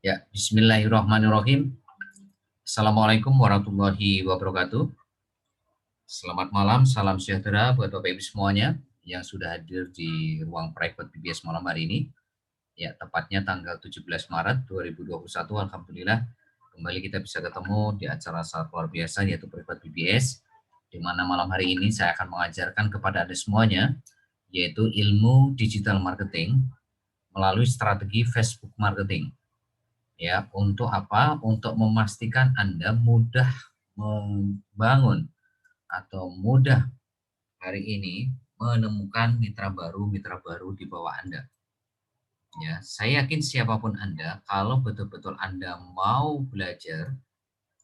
Ya, bismillahirrahmanirrahim. Assalamualaikum warahmatullahi wabarakatuh. Selamat malam, salam sejahtera buat Bapak Ibu semuanya yang sudah hadir di ruang private BBS malam hari ini. Ya, tepatnya tanggal 17 Maret 2021. Alhamdulillah, kembali kita bisa ketemu di acara sangat luar biasa yaitu private BBS, di mana malam hari ini saya akan mengajarkan kepada Anda semuanya yaitu ilmu digital marketing melalui strategi Facebook marketing. Ya, untuk apa? Untuk memastikan Anda mudah membangun atau mudah hari ini menemukan mitra baru di bawah Anda. Ya, saya yakin siapapun Anda, kalau betul-betul Anda mau belajar,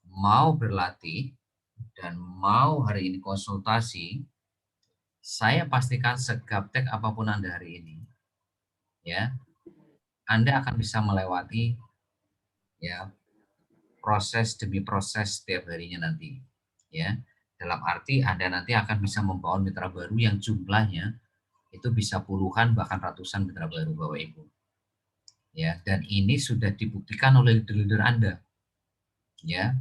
mau berlatih, dan mau hari ini konsultasi, saya pastikan segaptek apapun Anda hari ini, ya, Anda akan bisa melewati ya proses demi proses setiap harinya nanti, ya. Dalam arti Anda nanti akan bisa membangun mitra baru yang jumlahnya itu bisa puluhan bahkan ratusan mitra baru Bapak Ibu. Ya, dan ini sudah dibuktikan oleh leader-leader Anda, ya.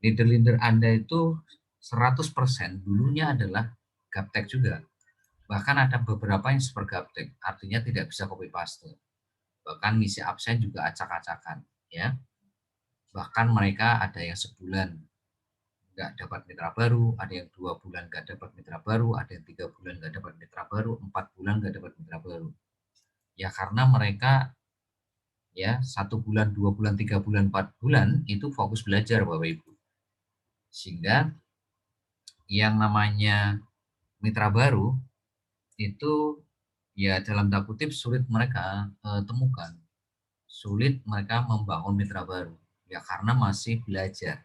Leader-leader Anda itu 100% dulunya adalah gaptek juga. Bahkan ada beberapa yang super gaptek, artinya tidak bisa copy paste. Bahkan ngisi absen juga acak-acakan, ya. Bahkan mereka ada yang sebulan nggak dapat mitra baru, ada yang 2 bulan nggak dapat mitra baru, ada yang 3 bulan nggak dapat mitra baru, 4 bulan nggak dapat mitra baru. Ya karena mereka ya 1 bulan, 2 bulan, 3 bulan, 4 bulan itu fokus belajar Bapak Ibu. Sehingga yang namanya mitra baru itu ya dalam tanda kutip sulit mereka temukan, sulit mereka membangun mitra baru. Ya karena masih belajar.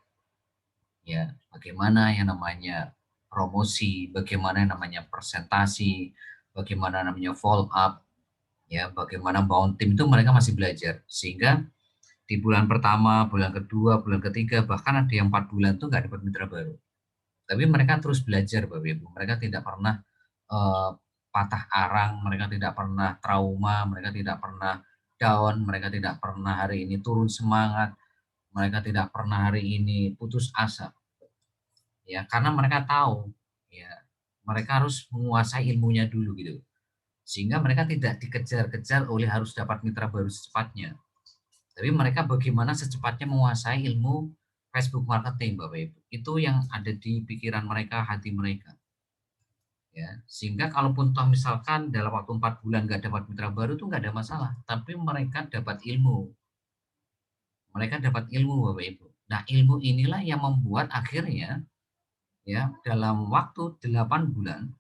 Ya, bagaimana yang namanya promosi, bagaimana yang namanya presentasi, bagaimana namanya follow up, ya, bagaimana bangun tim itu mereka masih belajar. Sehingga di bulan pertama, bulan kedua, bulan ketiga, bahkan ada yang 4 bulan tuh nggak dapat mitra baru. Tapi mereka terus belajar, Bapak Ibu. Mereka tidak pernah eh, patah arang, mereka tidak pernah trauma, mereka tidak pernah down, mereka tidak pernah hari ini turun semangat, mereka tidak pernah hari ini putus asa. Ya karena mereka tahu ya mereka harus menguasai ilmunya dulu gitu, sehingga mereka tidak dikejar-kejar oleh harus dapat mitra baru secepatnya, tapi mereka bagaimana secepatnya menguasai ilmu Facebook marketing Bapak Ibu, itu yang ada di pikiran mereka, hati mereka, ya sehingga kalaupun toh misalkan dalam waktu 4 bulan nggak dapat mitra baru itu nggak ada masalah, tapi mereka dapat ilmu Bapak Ibu. Nah ilmu inilah yang membuat akhirnya ya dalam waktu 8 bulan,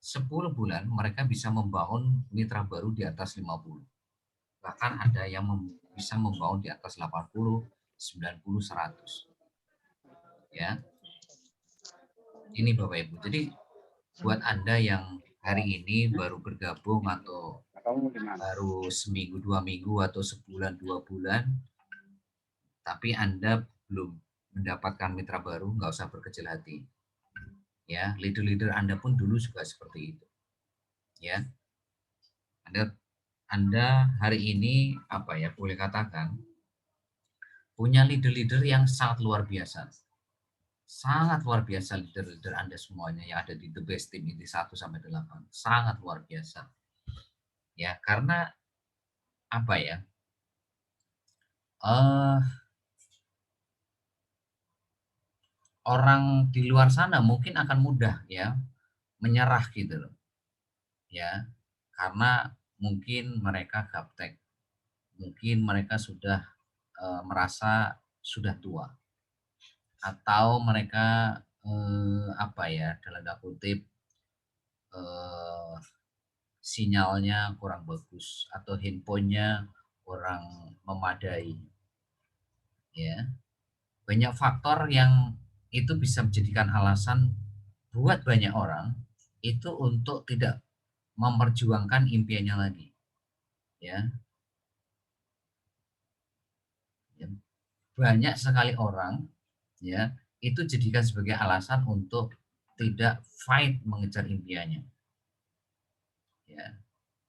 10 bulan mereka bisa membangun mitra baru di atas 50. Bahkan ada yang bisa membangun di atas 80, 90, 100. Ya, ini Bapak Ibu. Jadi buat Anda yang hari ini baru bergabung atau baru seminggu, 2 minggu, atau sebulan, 2 bulan, tapi Anda belum mendapatkan mitra baru, nggak usah berkecil hati. Ya, leader-leader Anda pun dulu juga seperti itu. Ya, Anda Anda hari ini apa ya boleh katakan punya leader-leader yang sangat luar biasa. Sangat luar biasa leader-leader Anda semuanya yang ada di The Best Team ini 1 sampai 8. Sangat luar biasa. Ya, karena apa ya? Eh orang di luar sana mungkin akan mudah ya menyerah gitu loh. Ya, karena mungkin mereka gaptek. Mungkin mereka sudah merasa sudah tua, atau mereka apa ya dalam tanda kutip eh, sinyalnya kurang bagus atau handphonenya kurang memadai, ya banyak faktor yang itu bisa menjadikan alasan buat banyak orang itu untuk tidak memperjuangkan impiannya lagi, ya. Ya, banyak sekali orang ya itu jadikan sebagai alasan untuk tidak fight mengejar impiannya, ya.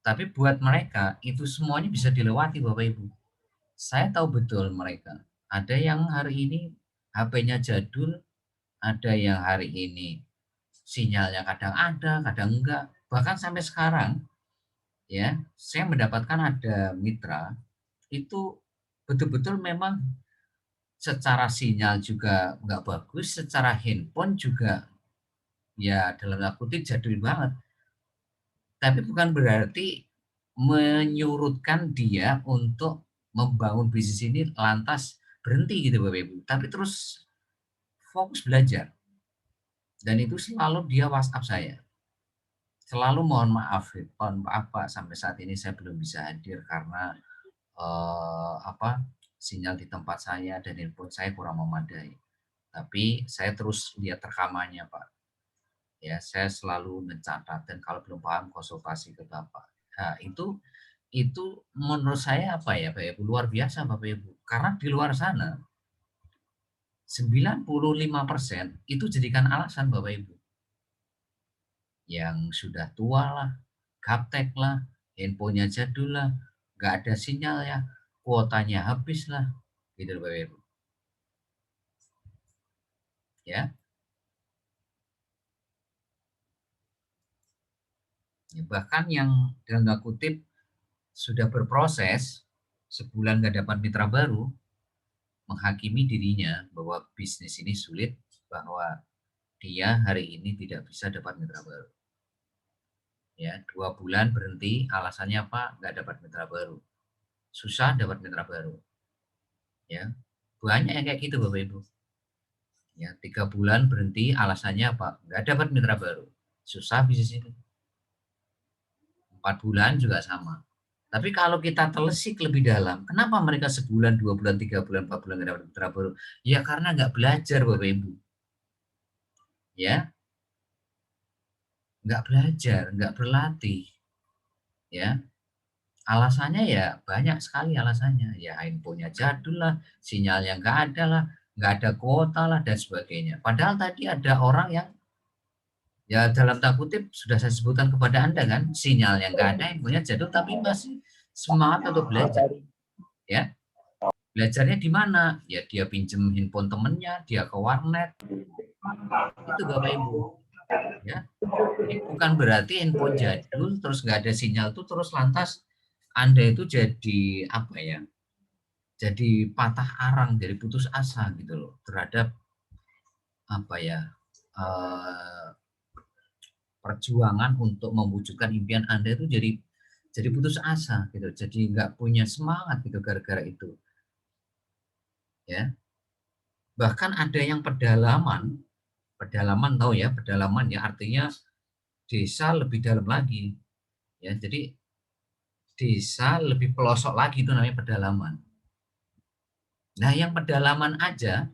Tapi buat mereka itu semuanya bisa dilewati Bapak Ibu. Saya tahu betul mereka. Ada yang hari ini HP-nya jadul, ada yang hari ini sinyalnya kadang ada, kadang enggak. Bahkan sampai sekarang, ya, saya mendapatkan ada mitra itu betul-betul memang secara sinyal juga nggak bagus, secara handphone juga ya dalam tanda kutip jadul banget. Tapi bukan berarti menyurutkan dia untuk membangun bisnis ini lantas berhenti gitu Bapak Ibu, tapi terus fokus belajar. Dan itu selalu dia WhatsApp saya. Selalu mohon maaf Pak, sampai saat ini saya belum bisa hadir karena apa, sinyal di tempat saya dan handphone saya kurang memadai. Tapi saya terus lihat rekamannya Pak. Ya, saya selalu mencatat dan kalau belum paham konsultasi ke Bapak. Nah, itu menurut saya apa ya, Bapak Ibu, luar biasa Bapak Ibu. Karena di luar sana 95% itu jadikan alasan Bapak Ibu. Yang sudah tua lah, gaptek lah, handphonenya jadul lah, nggak ada sinyal ya, kuotanya habis lah, gitu Bapak Ibu. Ya, bahkan yang dalam tanda kutip sudah berproses sebulan nggak dapat mitra baru, menghakimi dirinya bahwa bisnis ini sulit, bahwa dia hari ini tidak bisa dapat mitra baru. Ya, 2 bulan berhenti, alasannya apa? Nggak dapat mitra baru. Susah dapat mitra baru. Ya, banyak yang kayak gitu Bapak Ibu. Ya, 3 bulan berhenti, alasannya apa? Nggak dapat mitra baru. Susah bisnis ini. 4 bulan juga sama. Tapi kalau kita telisik lebih dalam, kenapa mereka sebulan, 2 bulan, 3 bulan, 4 bulan nggak dapat mitra baru? Ya karena nggak belajar Bapak Ibu. Ya, nggak belajar, nggak berlatih. Ya, alasannya ya banyak sekali alasannya. Ya handphonenya jadul lah, sinyalnya nggak ada lah, nggak ada kuota lah, dan sebagainya. Padahal tadi ada orang yang ya dalam tanda kutip sudah saya sebutkan kepada Anda kan, sinyalnya nggak ada, handphonenya jadul, tapi masih semangat untuk belajar. Ya, belajarnya di mana? Ya dia pinjem handphone temennya, dia ke warnet, itu Bapak Ibu. Ya, jadi bukan berarti handphone jadul terus nggak ada sinyal tuh terus lantas Anda itu jadi apa ya? Jadi patah arang, jadi putus asa gitu loh terhadap apa ya? eh, Perjuangan untuk mewujudkan impian Anda itu jadi putus asa gitu, jadi nggak punya semangat gitu gara-gara itu, ya. Bahkan ada yang pedalaman tahu ya, pedalaman ya artinya desa lebih dalam lagi, ya. Jadi desa lebih pelosok lagi itu namanya pedalaman. Nah, yang pedalaman aja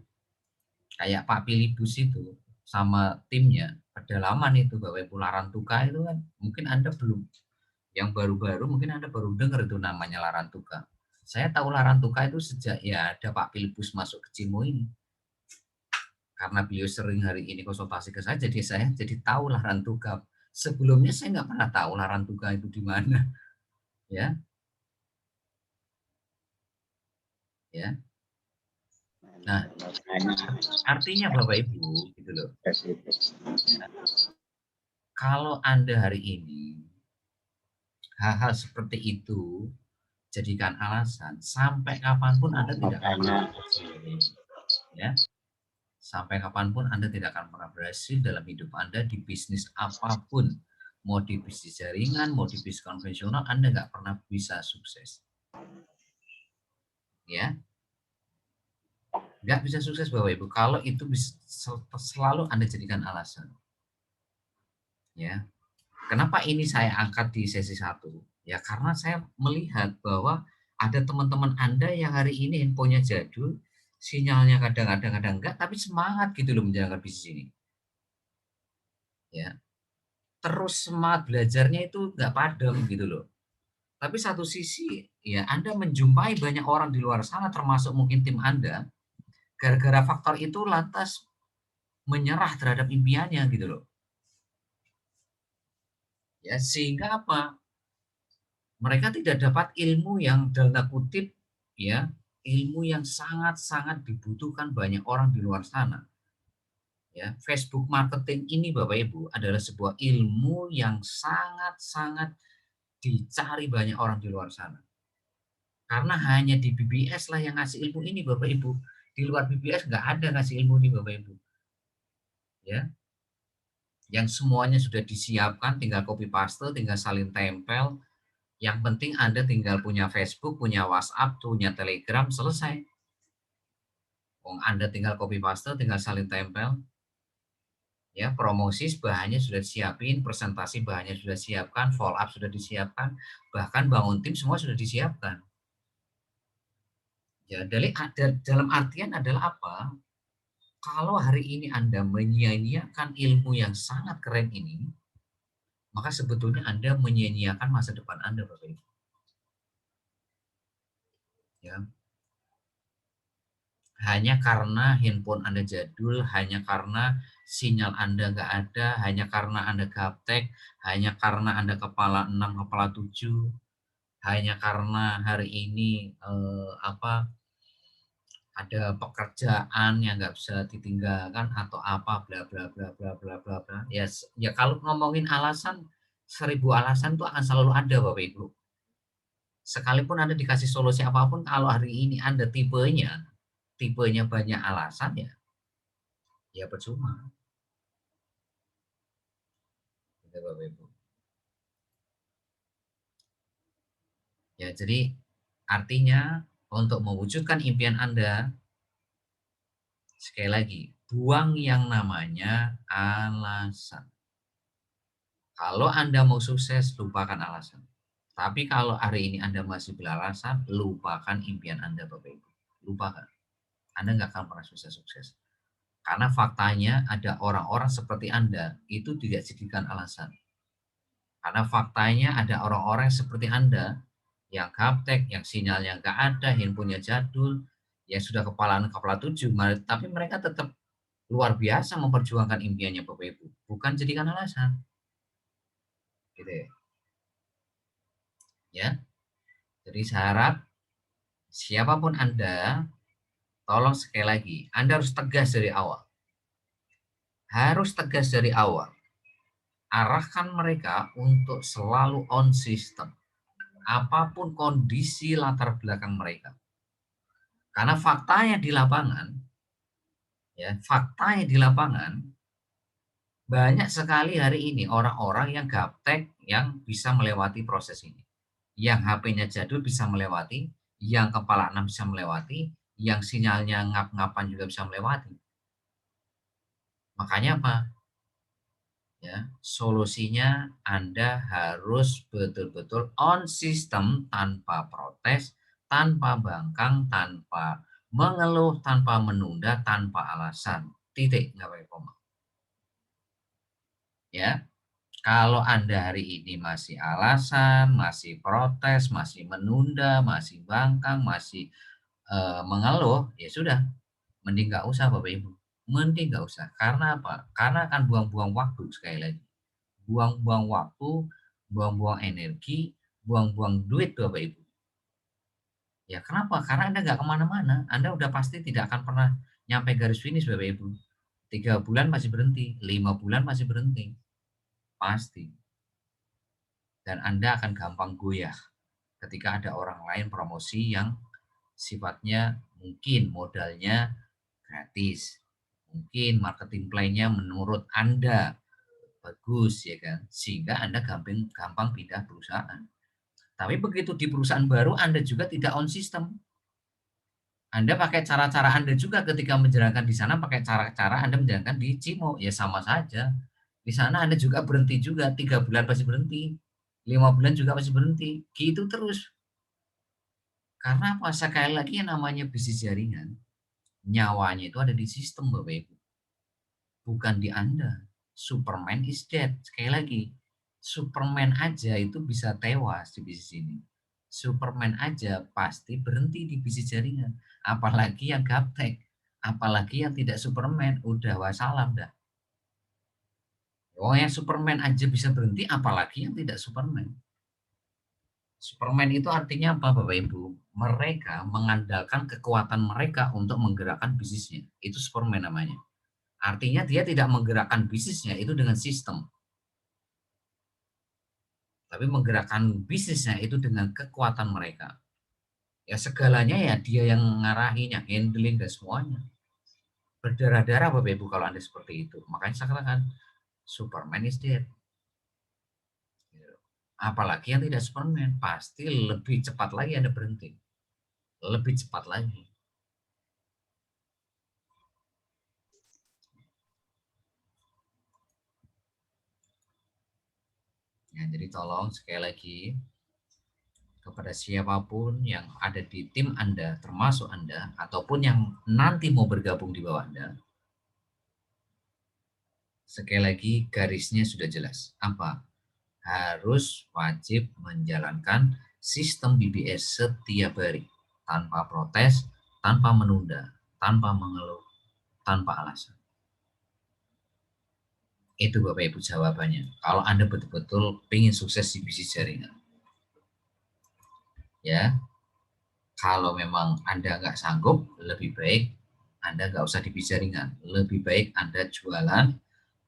kayak Pak Pilibus itu sama timnya, pedalaman itu Bapak Ibu Larantuka itu kan mungkin Anda belum, yang baru-baru mungkin Anda baru dengar itu namanya Larantuka. Saya tahu Larantuka itu sejak ya ada Pak Pilibus masuk ke Cimo ini. Karena beliau sering hari ini konsultasi ke saya jadi tahu Larantuka. Sebelumnya saya nggak pernah tahu Larantuka itu di mana, ya, ya. Nah, artinya Bapak Ibu gitu loh. Ya, kalau Anda hari ini hal-hal seperti itu jadikan alasan, sampai kapanpun Anda tidak akan pernah berhasil, ya. Sampai kapanpun Anda tidak akan pernah berhasil dalam hidup Anda di bisnis apapun. Mau di bisnis jaringan, mau di bisnis konvensional, Anda nggak pernah bisa sukses. Ya, nggak bisa sukses Bapak Ibu kalau itu selalu Anda jadikan alasan. Ya, kenapa ini saya angkat di sesi 1? Ya karena saya melihat bahwa ada teman-teman Anda yang hari ini handphonenya jadul, sinyalnya kadang-kadang enggak, tapi semangat gitu loh menjalankan bisnis ini. Ya, terus semangat belajarnya itu nggak padam gitu loh. Tapi satu sisi ya Anda menjumpai banyak orang di luar sana termasuk mungkin tim Anda, gara-gara faktor itu lantas menyerah terhadap impiannya gitu loh. Ya sehingga apa? Mereka tidak dapat ilmu yang dalam tanda kutip ya, ilmu yang sangat-sangat dibutuhkan banyak orang di luar sana. Ya, Facebook marketing ini Bapak Ibu adalah sebuah ilmu yang sangat-sangat dicari banyak orang di luar sana. Karena hanya di BBS lah yang ngasih ilmu ini Bapak Ibu. Di luar BBS nggak ada ngasih ilmu ini Bapak Ibu. Ya, yang semuanya sudah disiapkan, tinggal copy paste, tinggal salin tempel. Yang penting Anda tinggal punya Facebook, punya WhatsApp, punya Telegram, selesai. Anda tinggal copy paste, tinggal salin tempel. Ya, promosi bahannya sudah disiapin, presentasi bahannya sudah disiapkan, follow up sudah disiapkan, bahkan bangun tim semua sudah disiapkan. Ya, dalam artian adalah apa? Kalau hari ini Anda menyia-nyiakan ilmu yang sangat keren ini, maka sebetulnya Anda menyia-nyiakan masa depan Anda, Bapak Ibu. Ya, hanya karena handphone Anda jadul, hanya karena sinyal Anda nggak ada, hanya karena Anda gaptek, hanya karena Anda kepala 6, kepala 7, hanya karena hari ini ada pekerjaan yang nggak bisa ditinggalkan atau apa bla bla bla bla bla bla bla. Ya, ya kalau ngomongin alasan 1000 alasan itu akan selalu ada Bapak Ibu. Sekalipun Anda dikasih solusi apapun, kalau hari ini Anda tipenya banyak alasan ya, ya percuma. Gitu, Bapak Ibu. Ya, jadi artinya untuk mewujudkan impian Anda, sekali lagi, buang yang namanya alasan. Kalau Anda mau sukses, lupakan alasan. Tapi kalau hari ini Anda masih beralasan, lupakan impian Anda, Bapak Ibu. Lupakan. Anda nggak akan pernah sukses-sukses. Karena faktanya ada orang-orang seperti Anda itu tidak jadikan alasan. Karena faktanya ada orang-orang seperti Anda yang gaptek, yang sinyalnya nggak ada, handphonenya jadul, yang sudah kepala 7, tapi mereka tetap luar biasa memperjuangkan impiannya Bapak Ibu. Bukan jadikan alasan. Gitu ya. Ya. Jadi saya harap siapapun Anda, tolong sekali lagi, Anda harus tegas dari awal. Harus tegas dari awal. Arahkan mereka untuk selalu on system. Apapun kondisi latar belakang mereka. Karena faktanya di lapangan, ya, faktanya di lapangan, banyak sekali hari ini orang-orang yang gaptek yang bisa melewati proses ini. Yang HP-nya jadul bisa melewati, yang kepala 6 bisa melewati, yang sinyalnya ngap-ngapan juga bisa melewati. Makanya apa? Ya, solusinya Anda harus betul-betul on system tanpa protes, tanpa bangkang, tanpa mengeluh, tanpa menunda, tanpa alasan. Titik, nggak pakai koma. Ya, kalau Anda hari ini masih alasan, masih protes, masih menunda, masih bangkang, masih mengeluh, ya sudah, mending nggak usah Bapak Ibu. Mending nggak usah. Karena apa? Karena akan buang-buang waktu sekali lagi. Buang-buang waktu, buang-buang energi, buang-buang duit Bapak Ibu. Ya kenapa? Karena Anda nggak kemana-mana. Anda udah pasti tidak akan pernah nyampe garis finish Bapak Ibu. 3 bulan masih berhenti, 5 bulan masih berhenti. Pasti. Dan Anda akan gampang goyah ketika ada orang lain promosi yang sifatnya mungkin modalnya gratis. Mungkin marketing plan-nya menurut Anda bagus ya kan, sehingga Anda gampang gampang pindah perusahaan. Tapi begitu di perusahaan baru Anda juga tidak on system. Anda pakai cara-cara Anda juga ketika menjalankan di sana, pakai cara-cara Anda menjalankan di Cimo, ya sama saja. Di sana Anda juga berhenti juga, 3 bulan pasti berhenti, 5 bulan juga pasti berhenti, gitu terus. Karena apa? Sekali lagi yang namanya bisnis jaringan, nyawanya itu ada di sistem Bapak Ibu, bukan di Anda. Superman is dead. Sekali lagi, Superman aja itu bisa tewas di bisnis ini. Superman aja pasti berhenti di bisnis jaringan. Apalagi yang gaptek, apalagi yang tidak Superman, udah wassalam dah. Oh yang Superman aja bisa berhenti, apalagi yang tidak Superman. Superman itu artinya apa, Bapak Ibu? Mereka mengandalkan kekuatan mereka untuk menggerakkan bisnisnya. Itu Superman namanya. Artinya dia tidak menggerakkan bisnisnya itu dengan sistem, tapi menggerakkan bisnisnya itu dengan kekuatan mereka. Ya segalanya ya dia yang ngarahinya, handling dan semuanya. Berdarah-darah Bapak Ibu kalau Anda seperti itu. Makanya saya katakan Superman is dead. Apalagi yang tidak Superman, pasti lebih cepat lagi Anda berhenti. Lebih cepat lagi. Ya, jadi tolong sekali lagi kepada siapapun yang ada di tim Anda, termasuk Anda, ataupun yang nanti mau bergabung di bawah Anda, sekali lagi garisnya sudah jelas. Apa? Harus wajib menjalankan sistem BBS setiap hari, tanpa protes, tanpa menunda, tanpa mengeluh, tanpa alasan. Itu Bapak Ibu jawabannya. Kalau Anda betul-betul ingin sukses di bisnis jaringan. Ya, kalau memang Anda nggak sanggup, lebih baik Anda nggak usah di bisnis jaringan. Lebih baik Anda jualan,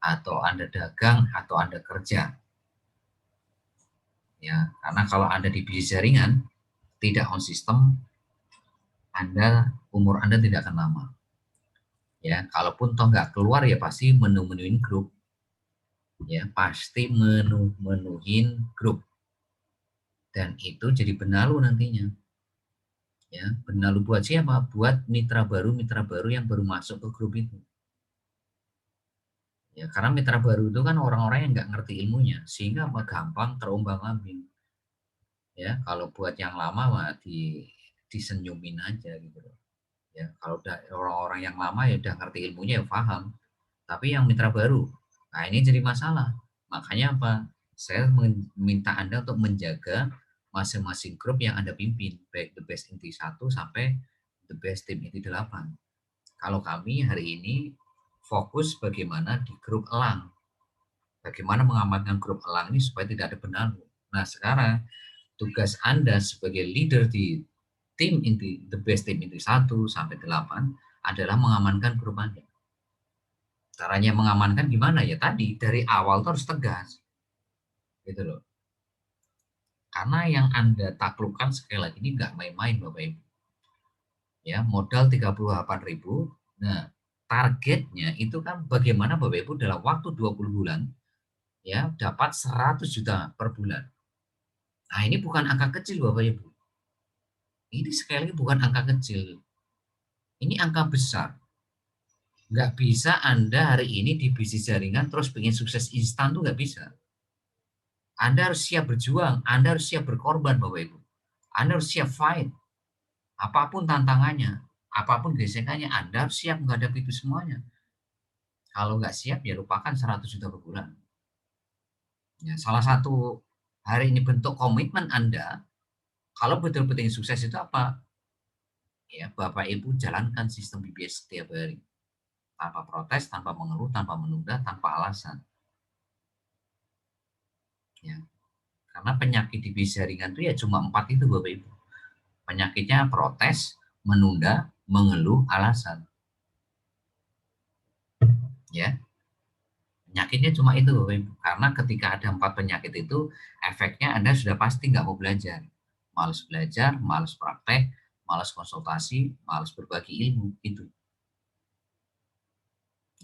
atau Anda dagang, atau Anda kerja. Ya, karena kalau Anda di bisnis jaringan, tidak on sistem, umur Anda tidak akan lama. Ya, kalaupun toh nggak keluar ya pasti menu-menuin grup. Ya, pasti menuhin grup. Dan itu jadi benalu nantinya. Ya, benalu buat siapa? Buat mitra baru yang baru masuk ke grup itu. Ya, karena mitra baru itu kan orang-orang yang nggak ngerti ilmunya, sehingga apa gampang terombang-ambing. Ya, kalau buat yang lama mah disenyumin aja gitu loh. Ya, kalau udah orang-orang yang lama ya udah ngerti ilmunya ya paham. Tapi yang mitra baru, nah ini jadi masalah. Makanya apa? Saya meminta Anda untuk menjaga masing-masing grup yang Anda pimpin, baik The Best Inti 1 sampai The Best Team Inti 8. Kalau kami hari ini fokus bagaimana di grup elang. Bagaimana mengamankan grup elang ini supaya tidak ada benalu. Nah, sekarang tugas Anda sebagai leader di tim inti The Best Team Inti 1 sampai 8 adalah mengamankan grup Anda. Caranya mengamankan gimana ya? Tadi dari awal tuh harus tegas. Gitu loh. Karena yang Anda taklukkan sekali lagi ini nggak main-main Bapak Ibu. Ya, modal 38.000. Nah, targetnya itu kan bagaimana Bapak Ibu dalam waktu 20 bulan ya dapat 100 juta per bulan. Nah, ini bukan angka kecil Bapak Ibu. Ini sekali lagi bukan angka kecil. Ini angka besar. Nggak bisa Anda hari ini di bisnis jaringan terus pengen sukses instan tuh nggak bisa. Anda harus siap berjuang, Anda harus siap berkorban Bapak Ibu. Anda harus siap fight. Apapun tantangannya, apapun gesekannya, Anda harus siap menghadapi itu semuanya. Kalau nggak siap ya lupakan 100 juta per bulan. Ya, salah satu hari ini bentuk komitmen Anda, kalau betul-betul ingin sukses itu apa? Ya, Bapak Ibu jalankan sistem BBS setiap hari. Tanpa protes, tanpa mengeluh, tanpa menunda, tanpa alasan. Ya, karena penyakit di bisnis jaringan itu ya cuma 4 itu Bapak Ibu. Penyakitnya protes, menunda, mengeluh, alasan. Ya, penyakitnya cuma itu Bapak Ibu. Karena ketika ada 4 penyakit itu, efeknya Anda sudah pasti nggak mau belajar. Males belajar, males praktek, males konsultasi, males berbagi ilmu. Itu.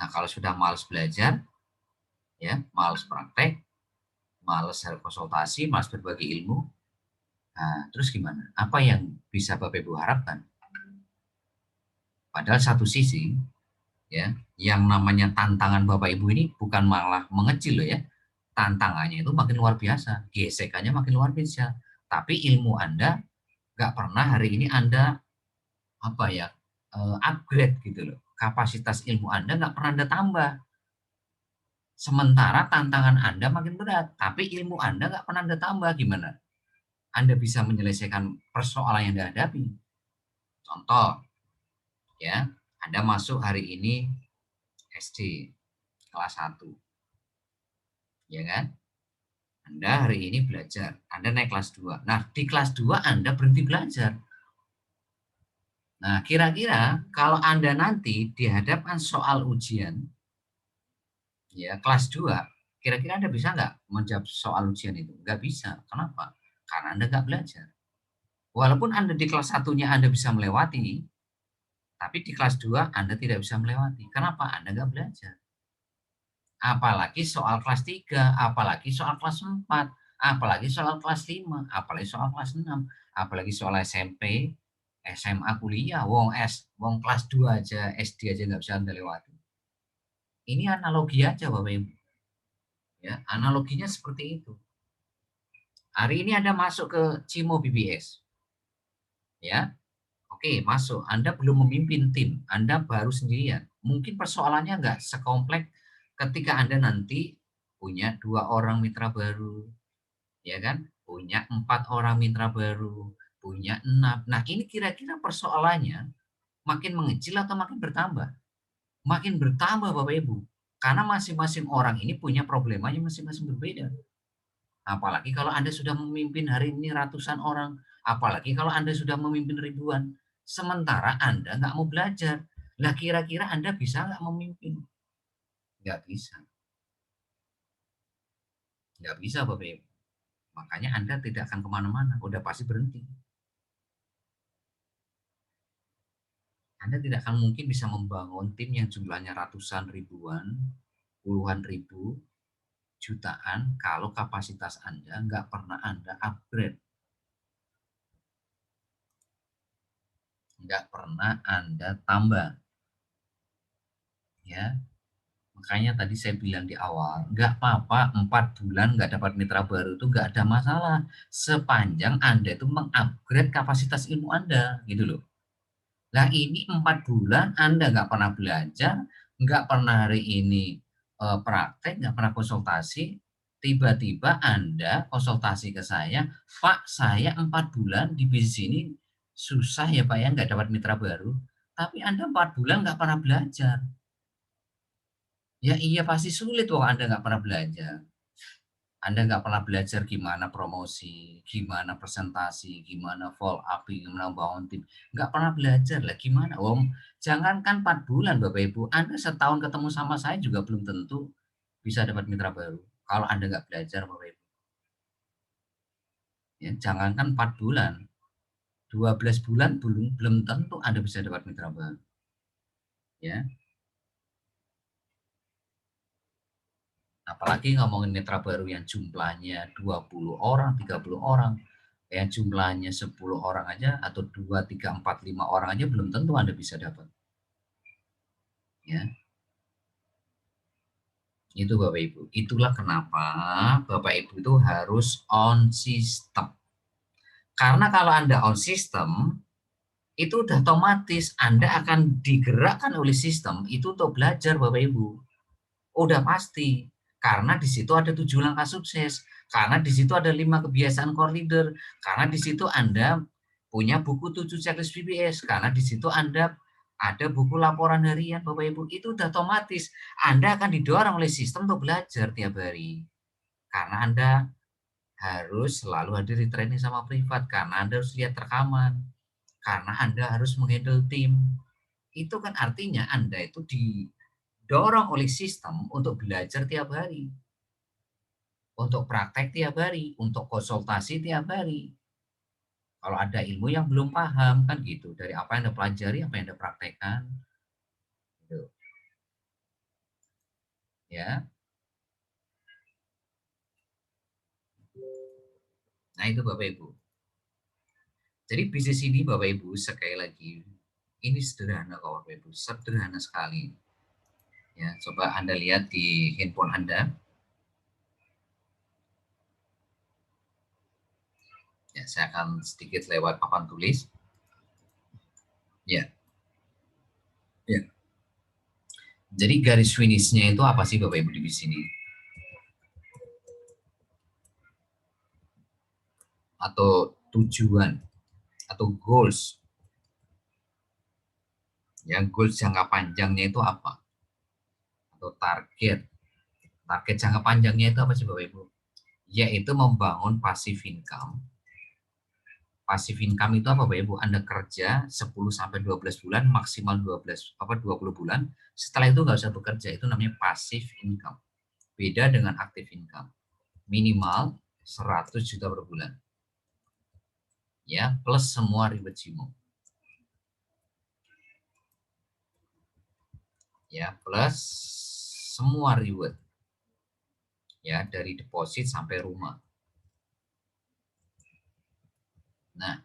Nah, kalau sudah males belajar, ya, males praktek, males konsultasi, males berbagi ilmu, nah, terus gimana? Apa yang bisa Bapak Ibu harapkan? Padahal satu sisi, ya, yang namanya tantangan Bapak Ibu ini bukan malah mengecil loh ya. Tantangannya itu makin luar biasa, gesekannya makin luar biasa. Tapi ilmu Anda nggak pernah hari ini Anda apa ya upgrade gitu loh. Kapasitas ilmu Anda nggak pernah Anda tambah. Sementara tantangan Anda makin berat, tapi ilmu Anda nggak pernah Anda tambah. Gimana? Anda bisa menyelesaikan persoalan yang Anda hadapi. Contoh, ya, Anda masuk hari ini SD kelas 1, ya kan? Anda hari ini belajar, Anda naik kelas 2. Nah, di kelas 2 Anda berhenti belajar. Nah, kira-kira kalau Anda nanti dihadapkan soal ujian, ya kelas 2, kira-kira Anda bisa nggak menjawab soal ujian itu? Nggak bisa. Kenapa? Karena Anda nggak belajar. Walaupun Anda di kelas 1-nya Anda bisa melewati, tapi di kelas 2 Anda tidak bisa melewati. Kenapa? Anda nggak belajar. Apalagi soal kelas 3, apalagi soal kelas 4, apalagi soal kelas 5, apalagi soal kelas 6, apalagi soal SMP, SMA, kuliah, wong kelas 2 aja, SD aja nggak bisa Anda lewati. Ini analogi aja Bapak Ibu. Ya, analoginya seperti itu. Hari ini Anda masuk ke Cimo BBS. Ya, oke, masuk. Anda belum memimpin tim, Anda baru sendirian. Mungkin persoalannya nggak sekompleks ketika Anda nanti punya 2 orang mitra baru, ya kan? Punya 4 orang mitra baru, punya 6. Nah, ini kira-kira persoalannya makin mengecil atau makin bertambah? Makin bertambah Bapak Ibu. Karena masing-masing orang ini punya problemanya masing-masing berbeda. Apalagi kalau Anda sudah memimpin hari ini ratusan orang, apalagi kalau Anda sudah memimpin ribuan. Sementara Anda nggak mau belajar. Lah kira-kira Anda bisa nggak memimpin? Nggak bisa. Nggak bisa Bapak Ibu. Makanya Anda tidak akan kemana-mana. Udah pasti berhenti. Anda tidak akan mungkin bisa membangun tim yang jumlahnya ratusan ribuan, puluhan ribu, jutaan, kalau kapasitas Anda nggak pernah Anda upgrade. Nggak pernah Anda tambah. Ya, makanya tadi saya bilang di awal, nggak apa-apa 4 bulan nggak dapat mitra baru itu nggak ada masalah. Sepanjang Anda itu mengupgrade kapasitas ilmu Anda, gitu loh. Nah ini 4 bulan Anda nggak pernah belajar, nggak pernah hari ini praktek, nggak pernah konsultasi, tiba-tiba Anda konsultasi ke saya, Pak saya 4 bulan di bisnis ini susah ya Pak ya, nggak dapat mitra baru, tapi Anda 4 bulan nggak pernah belajar. Ya iya pasti sulit wong Anda nggak pernah belajar. Anda nggak pernah belajar gimana promosi, gimana presentasi, gimana follow up, gimana bangun tim, nggak pernah belajar lah gimana Om, jangankan 4 bulan Bapak Ibu, Anda setahun ketemu sama saya juga belum tentu bisa dapat mitra baru, kalau Anda nggak belajar Bapak Ibu. Ya, jangankan 4 bulan, 12 bulan belum belum tentu Anda bisa dapat mitra baru. Ya, apalagi ngomongin mitra baru yang jumlahnya 20 orang, 30 orang. Yang jumlahnya 10 orang aja atau 2, 3, 4, 5 orang aja belum tentu Anda bisa dapat. Ya, itu Bapak Ibu. Itulah kenapa Bapak Ibu itu harus on system. Karena kalau Anda on system, itu udah otomatis Anda akan digerakkan oleh sistem itu untuk belajar Bapak Ibu. Udah pasti. Karena di situ ada 7 langkah sukses. Karena di situ ada 5 kebiasaan core leader. Karena di situ Anda punya buku 7 checklist BBS. Karena di situ Anda ada buku laporan harian Bapak Ibu. Itu udah otomatis. Anda akan didorong oleh sistem untuk belajar tiap hari. Karena Anda harus selalu hadir di training sama privat. Karena Anda harus lihat rekaman. Karena Anda harus menghandle tim. Itu kan artinya Anda itu didorong oleh sistem untuk belajar tiap hari, untuk praktek tiap hari, untuk konsultasi tiap hari. Kalau ada ilmu yang belum paham kan gitu, dari apa yang Anda pelajari, apa yang Anda praktekkan, gitu. Ya. Nah, itu Bapak Ibu. Jadi bisnis ini Bapak Ibu sekali lagi ini sederhana kok Bapak Ibu, sederhana sekali. Ya, coba Anda lihat di handphone Anda. Ya, saya akan sedikit lewat papan tulis. Ya, ya. Jadi garis finishnya itu apa sih Bapak Ibu di sini? Atau tujuan atau goals. Yang goals jangka panjangnya itu apa? Atau target. Target jangka panjangnya itu apa sih Bapak Ibu? yaitu membangun passive income. Passive income itu apa Bapak Ibu? Anda kerja 10-12 bulan, maksimal 20 bulan. Setelah itu nggak usah bekerja, itu namanya passive income. Beda dengan active income. Minimal 100 juta per bulan. Ya, plus semua reward JIMO. Ya, plus semua reward. Ya, dari deposit sampai rumah. Nah,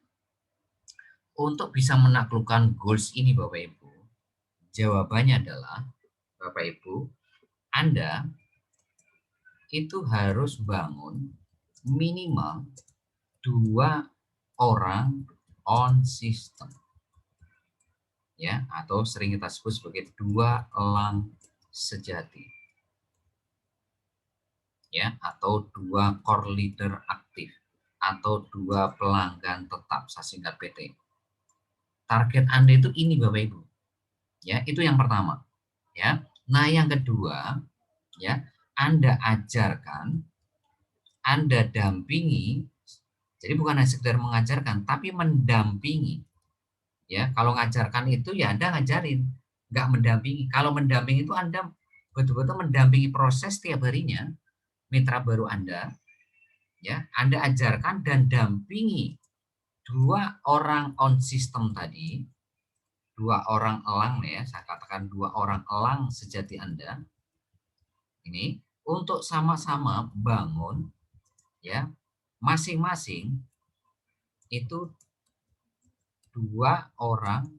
untuk bisa menaklukkan goals ini Bapak Ibu, jawabannya adalah Bapak Ibu, Anda itu harus bangun minimal 2 orang on system. Ya, atau sering kita sebut sebagai 2 elang sejati. Ya, atau 2 core leader aktif atau 2 pelanggan tetap, saya singkat PT. Target Anda itu ini Bapak Ibu. Ya, itu yang pertama. Ya. Nah, yang kedua, ya, Anda ajarkan, Anda dampingi. Jadi bukan hanya sekedar mengajarkan, tapi mendampingi. Ya, kalau ngajarkan itu ya Anda ngajarin, nggak mendampingi. Kalau mendampingi itu Anda betul-betul mendampingi proses tiap harinya mitra baru Anda, ya, Anda ajarkan dan dampingi 2 orang on system tadi, 2 orang elang ya, saya katakan 2 orang elang sejati Anda, ini untuk sama-sama bangun, ya, masing-masing itu 2 orang,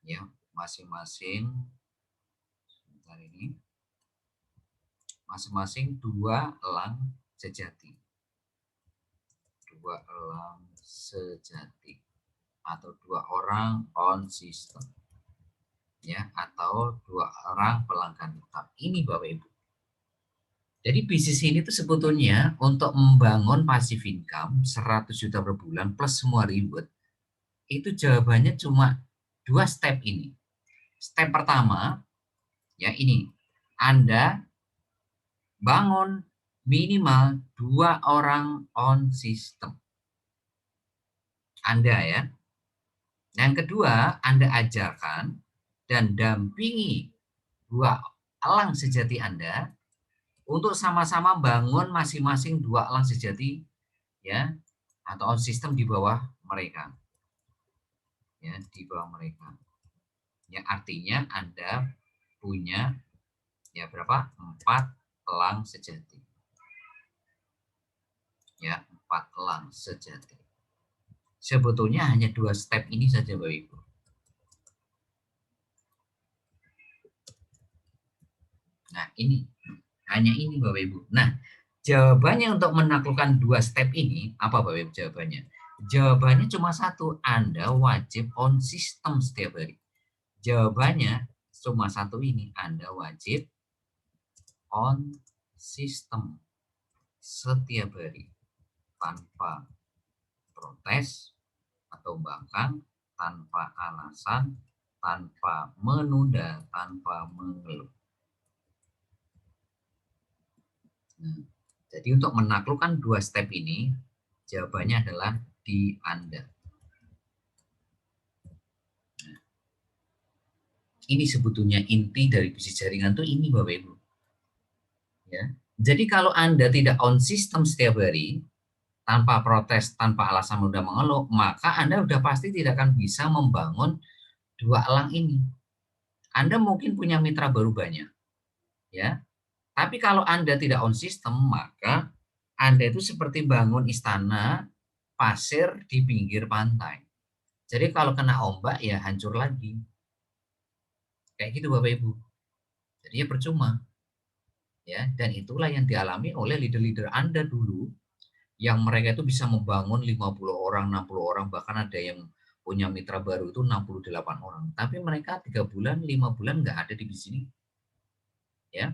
ya, masing-masing, sebentar ini, masing-masing 2 elang sejati. 2 elang sejati atau 2 orang on system. Ya, atau 2 orang pelanggan tetap. Ini Bapak Ibu. Jadi bisnis ini tuh sebetulnya untuk membangun passive income 100 juta per bulan plus semua reward. Itu jawabannya cuma 2 step ini. Step pertama, ya ini, Anda bangun minimal 2 orang on system. Anda ya. Yang kedua, Anda ajarkan dan dampingi 2 elang sejati Anda untuk sama-sama bangun masing-masing 2 elang sejati, ya, atau on system di bawah mereka. Ya, di bawah mereka. Ya, artinya Anda punya ya berapa? 4 elang sejati. Ya, 4 elang sejati. Sebetulnya hanya 2 step ini saja Bapak Ibu. Nah, ini hanya ini Bapak Ibu. Nah, jawabannya untuk menaklukkan 2 step ini apa Bapak Ibu jawabannya? Jawabannya cuma satu, Anda wajib on system setiap hari. Jawabannya cuma satu ini, Anda wajib on system setiap hari tanpa protes atau bahkan tanpa alasan, tanpa menunda, tanpa mengeluh. Nah, jadi untuk menaklukkan 2 step ini, jawabannya adalah di Anda. Nah, ini sebetulnya inti dari bisnis jaringan tuh ini Bapak Ibu. Ya. Jadi kalau Anda tidak on system setiap hari, tanpa protes, tanpa alasan mudah mengeluh, maka Anda sudah pasti tidak akan bisa membangun 2 elang ini. Anda mungkin punya mitra baru banyak, ya. Tapi kalau Anda tidak on system, maka Anda itu seperti bangun istana pasir di pinggir pantai. Jadi kalau kena ombak ya hancur lagi. Kayak gitu Bapak Ibu. Jadi ya percuma. Ya, dan itulah yang dialami oleh leader-leader Anda dulu yang mereka itu bisa membangun 50 orang, 60 orang, bahkan ada yang punya mitra baru itu 68 orang. Tapi mereka 3 bulan, 5 bulan nggak ada di sini. Ya.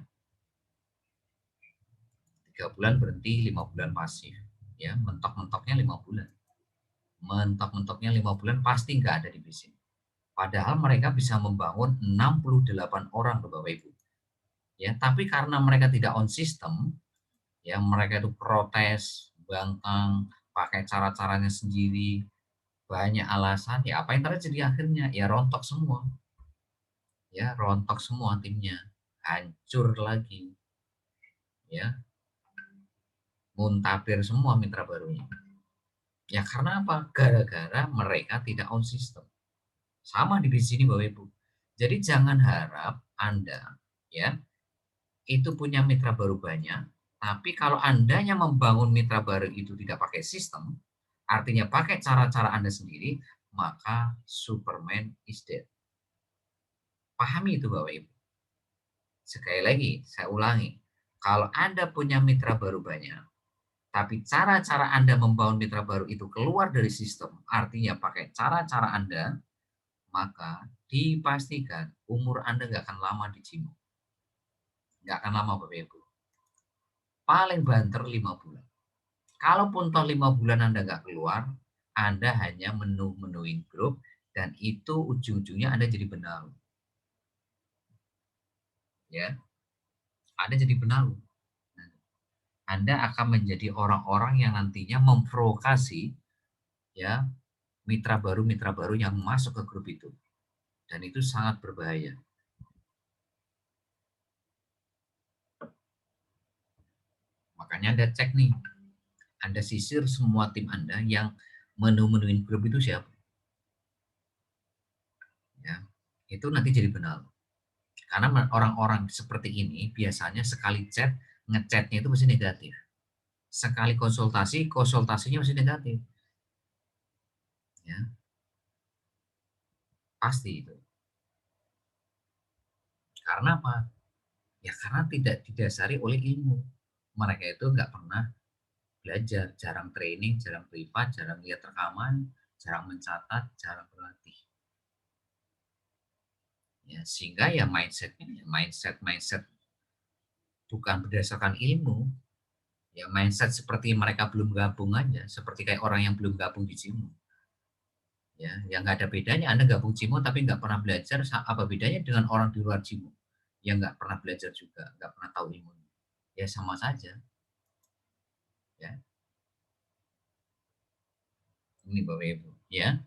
3 bulan berhenti, 5 bulan pasif. Ya, mentok-mentoknya 5 bulan. Mentok-mentoknya 5 bulan pasti nggak ada di sini. Padahal mereka bisa membangun 68 orang Bapak Ibu. Ya, tapi karena mereka tidak on system, Ya, mereka itu protes, bangkang, pakai cara-caranya sendiri, banyak alasan, ya apa yang terjadi akhirnya? Ya rontok semua, ya rontok semua timnya, hancur lagi, ya muntaber semua mitra barunya. Ya karena apa? Gara-gara mereka tidak on system. Sama di sini Bapak Ibu. Jadi jangan harap Anda ya itu punya mitra baru banyak, tapi kalau Andanya membangun mitra baru itu tidak pakai sistem, artinya pakai cara-cara Anda sendiri, maka Superman is dead. Pahami itu Bapak Ibu. Sekali lagi, saya ulangi. Kalau Anda punya mitra baru banyak, tapi cara-cara Anda membangun mitra baru itu keluar dari sistem, artinya pakai cara-cara Anda, maka dipastikan umur Anda nggak akan lama di Cimo. Nggak akan lama Bapak Ibu. Paling banter 5 bulan. Kalaupun toh 5 bulan Anda nggak keluar, Anda hanya menu-menuin grup, dan itu ujung-ujungnya Anda jadi benalu. Ya, Anda jadi benalu. Anda akan menjadi orang-orang yang nantinya memprovokasi ya mitra baru yang masuk ke grup itu. Dan itu sangat berbahaya. Makanya Anda cek nih, Anda sisir semua tim Anda yang menu-menuin grup itu siapa. Ya, itu nanti jadi benalu. Karena orang-orang seperti ini biasanya sekali chat, ngechatnya itu mesti negatif. Sekali konsultasi, konsultasinya mesti negatif. Ya, pasti itu. Karena apa? Ya karena tidak didasari oleh ilmu. Mereka itu nggak pernah belajar, jarang training, jarang privat, jarang lihat rekaman, jarang mencatat, jarang berlatih. Ya, sehingga ya mindsetnya ya mindset bukan berdasarkan ilmu, ya mindset seperti mereka belum gabung aja, seperti kayak orang yang belum gabung di gym. Ya, yang nggak ada bedanya Anda gabung Cimo tapi nggak pernah belajar, apa bedanya dengan orang di luar Cimo yang nggak pernah belajar juga, nggak pernah tahu ilmu. Ya sama saja. Ya, ini Bapak Ibu. Ya,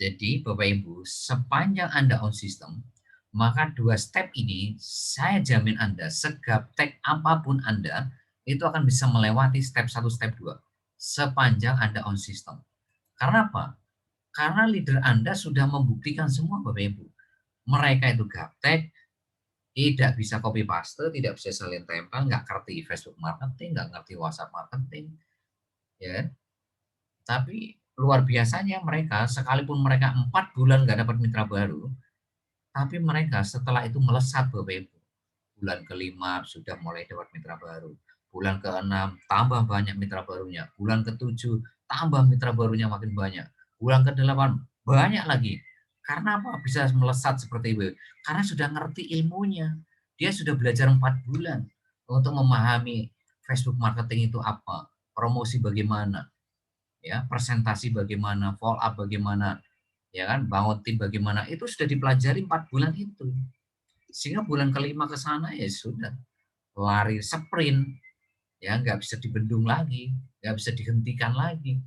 jadi Bapak Ibu, sepanjang Anda on system, maka dua step ini saya jamin Anda, segaptek apapun Anda, itu akan bisa melewati step 1, step 2. Sepanjang Anda on system. Karena apa? Karena leader Anda sudah membuktikan semua Bapak Ibu. Mereka itu gaptek, tidak bisa copy paste, tidak bisa salin tempel, nggak ngerti Facebook marketing, nggak ngerti WhatsApp marketing, ya. Tapi luar biasanya mereka, sekalipun mereka 4 bulan nggak dapat mitra baru, tapi mereka setelah itu melesat Bapak Ibu. Bulan kelima sudah mulai dapat mitra baru. Bulan ke-6 tambah banyak mitra barunya. Bulan ke-7 tambah mitra barunya makin banyak. Bulan ke-8 banyak lagi. Karena apa? Bisa melesat seperti itu. Karena sudah ngerti ilmunya. Dia sudah belajar 4 bulan untuk memahami Facebook marketing itu apa, promosi bagaimana, ya, presentasi bagaimana, follow up bagaimana, ya kan, bangun tim bagaimana, itu sudah dipelajari 4 bulan itu. Sehingga bulan kelima ke sana ya sudah lari sprint, ya nggak bisa dibendung lagi, nggak bisa dihentikan lagi.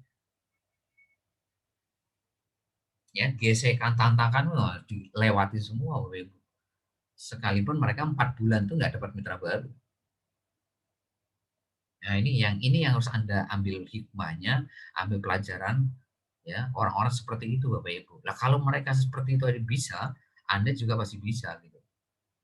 Ya gesekan tantangan wah, dilewati semua Bapak Ibu. Sekalipun mereka 4 bulan tuh nggak dapat mitra baru. Nah ini yang harus Anda ambil hikmahnya, ambil pelajaran, ya orang-orang seperti itu Bapak Ibu. Nah kalau mereka seperti itu aja bisa, Anda juga pasti bisa gitu.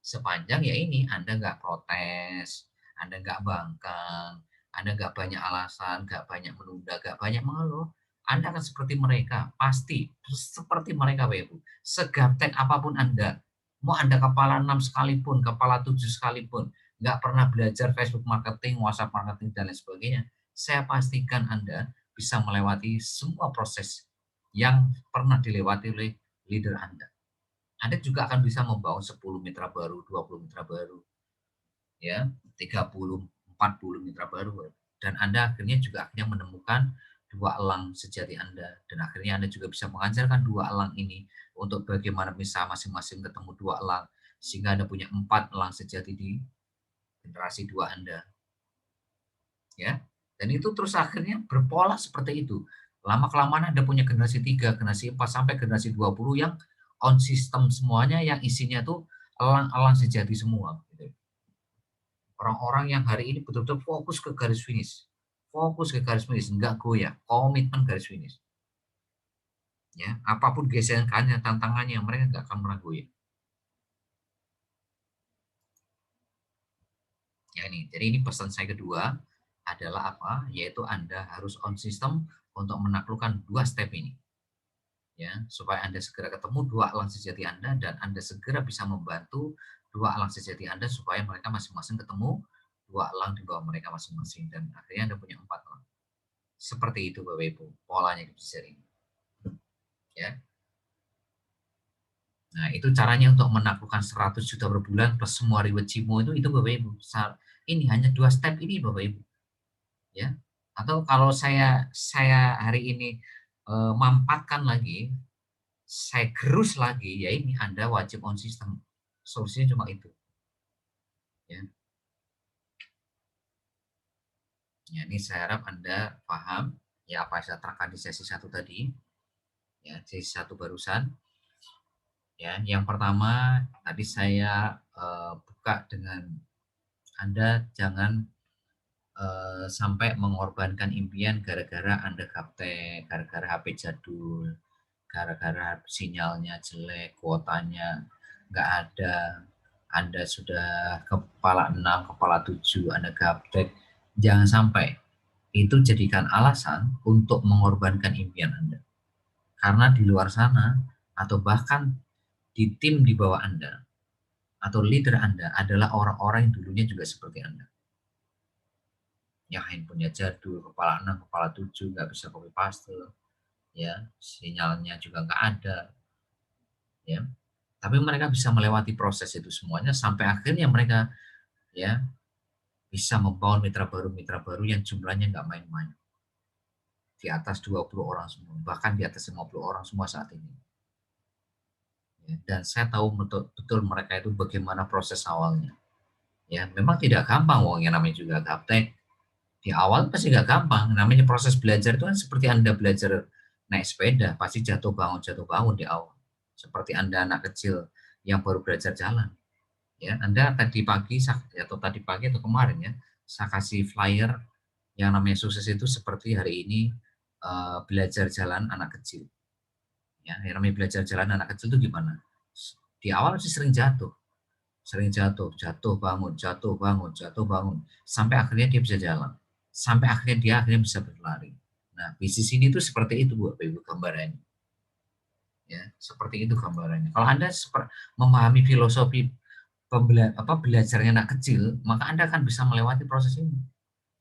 Sepanjang ya ini Anda nggak protes, Anda nggak bangkang, Anda nggak banyak alasan, nggak banyak menunda, nggak banyak mengeluh, Anda akan seperti mereka, pasti seperti mereka Bapak Ibu. Segaptek apapun Anda, mau Anda kepala 6 sekalipun, kepala 7 sekalipun, nggak pernah belajar Facebook marketing, WhatsApp marketing, dan lain sebagainya, saya pastikan Anda bisa melewati semua proses yang pernah dilewati oleh leader Anda. Anda juga akan bisa membangun 10 mitra baru, 20 mitra baru, ya, 30, 40 mitra baru. Dan Anda akhirnya menemukan dua elang sejati Anda. Dan akhirnya Anda juga bisa mengajarkan dua elang ini untuk bagaimana bisa masing-masing ketemu dua elang. Sehingga Anda punya 4 elang sejati di generasi dua Anda. ya. Dan itu terus akhirnya berpola seperti itu. Lama-kelamaan Anda punya generasi 3, generasi 4, sampai generasi 20 yang on system semuanya, yang isinya tuh elang-elang sejati semua, gitu. Orang-orang yang hari ini betul-betul fokus ke garis finish. Fokus ke garis finish, enggak goyah, komitmen garis finish. Ya, apapun gesekannya, tantangannya, mereka enggak akan pernah goyah. Ya ini, jadi ini pesan saya kedua adalah apa? Yaitu Anda harus on system untuk menaklukkan 2 step ini. Ya, supaya Anda segera ketemu 2 elang sejati Anda, dan Anda segera bisa membantu 2 elang sejati Anda supaya mereka masing-masing ketemu 2 elang di bawah mereka masing-masing, dan akhirnya Anda punya 4 elang. Seperti itu Bapak Ibu, polanya di sharing. Ya. Nah, itu caranya untuk menaklukkan 100 juta per bulan plus semua reward Cimo itu Bapak Ibu. Ini hanya 2 step ini Bapak Ibu. Ya. Atau kalau saya hari ini mampatkan lagi, saya gerus lagi, ya ini Anda wajib on system. Solusinya cuma itu. Ya. Ya, ini saya harap Anda paham ya apa yang saya terangkan di sesi 1 tadi. Ya, sesi 1 barusan. Ya, yang pertama tadi saya buka dengan Anda jangan sampai mengorbankan impian gara-gara Anda gaptek, gara-gara HP jadul, gara-gara sinyalnya jelek, kuotanya nggak ada, Anda sudah kepala 6, kepala 7, Anda gaptek. Jangan sampai itu jadikan alasan untuk mengorbankan impian Anda. Karena di luar sana, atau bahkan di tim di bawah Anda, atau leader Anda adalah orang-orang yang dulunya juga seperti Anda. Yang handphonenya jadul, kepala 6, kepala 7, nggak bisa copy paste, ya, sinyalnya juga nggak ada, ya. Tapi mereka bisa melewati proses itu semuanya sampai akhirnya mereka, ya, bisa membangun mitra baru yang jumlahnya nggak main-main. Di atas 20 orang semua, bahkan di atas 50 orang semua saat ini. Ya, dan saya tahu betul mereka itu bagaimana proses awalnya. Ya, memang tidak gampang, wong yang namanya juga gaptek. Di awal pasti nggak gampang, namanya proses belajar itu kan seperti Anda belajar naik sepeda, pasti jatuh bangun di awal. Seperti Anda anak kecil yang baru belajar jalan. Ya, Anda tadi pagi atau kemarin ya, saya kasih flyer yang namanya sukses itu seperti hari ini belajar jalan anak kecil. Ya, yang namanya belajar jalan anak kecil itu gimana? Di awal sih sering jatuh, jatuh bangun, jatuh bangun, jatuh bangun, sampai akhirnya dia bisa jalan, sampai akhirnya dia bisa berlari. Nah, bisnis ini tuh seperti itu Bu, Ibu gambarannya. Ya, seperti itu gambarannya. Kalau Anda memahami filosofi belajarnya anak kecil, maka Anda akan bisa melewati proses ini.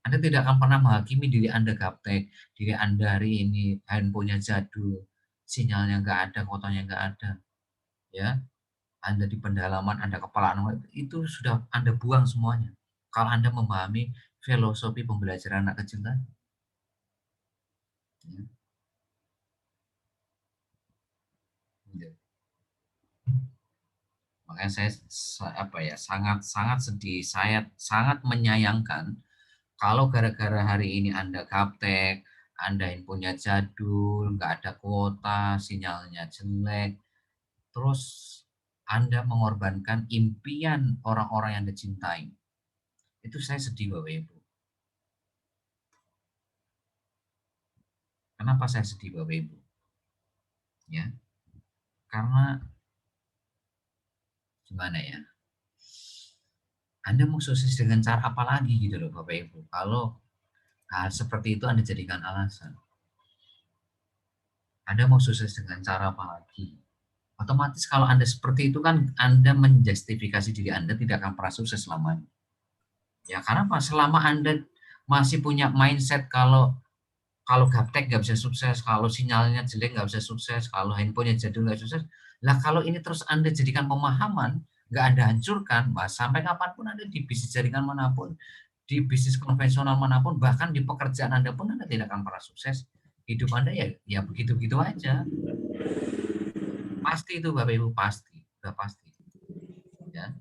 Anda tidak akan pernah menghakimi diri Anda gaptek, diri Anda hari ini handphonenya jadul, sinyalnya nggak ada, fotonya nggak ada, ya. Anda di pendalaman, Anda kepala itu sudah Anda buang semuanya. Kalau Anda memahami filosofi pembelajaran anak kecil tadi. Ya. Ya. Makanya saya sangat sedih, saya sangat menyayangkan kalau gara-gara hari ini Anda gaptek, Anda handphonenya jadul, nggak ada kuota, sinyalnya jelek, terus Anda mengorbankan impian orang-orang yang Anda cintai. Itu saya sedih Bapak Ibu. Kenapa saya sedih Bapak Ibu? Ya, karena gimana ya? Anda mau sukses dengan cara apa lagi gitu loh Bapak Ibu. Kalau hal seperti itu Anda jadikan alasan. Anda mau sukses dengan cara apa lagi? Otomatis kalau Anda seperti itu kan Anda menjustifikasi diri Anda tidak akan pernah sukses selamanya. Ya karena apa? Selama Anda masih punya mindset kalau gaptek nggak bisa sukses, kalau sinyalnya jelek nggak bisa sukses, kalau handphonenya jadul nggak sukses. Lah kalau ini terus Anda jadikan pemahaman, nggak Anda hancurkan, sampai kapanpun Anda di bisnis jaringan manapun, di bisnis konvensional manapun, bahkan di pekerjaan Anda pun Anda tidak akan pernah sukses. Hidup Anda ya begitu-begitu aja. Pasti itu Bapak Ibu, pasti, udah pasti. Ya.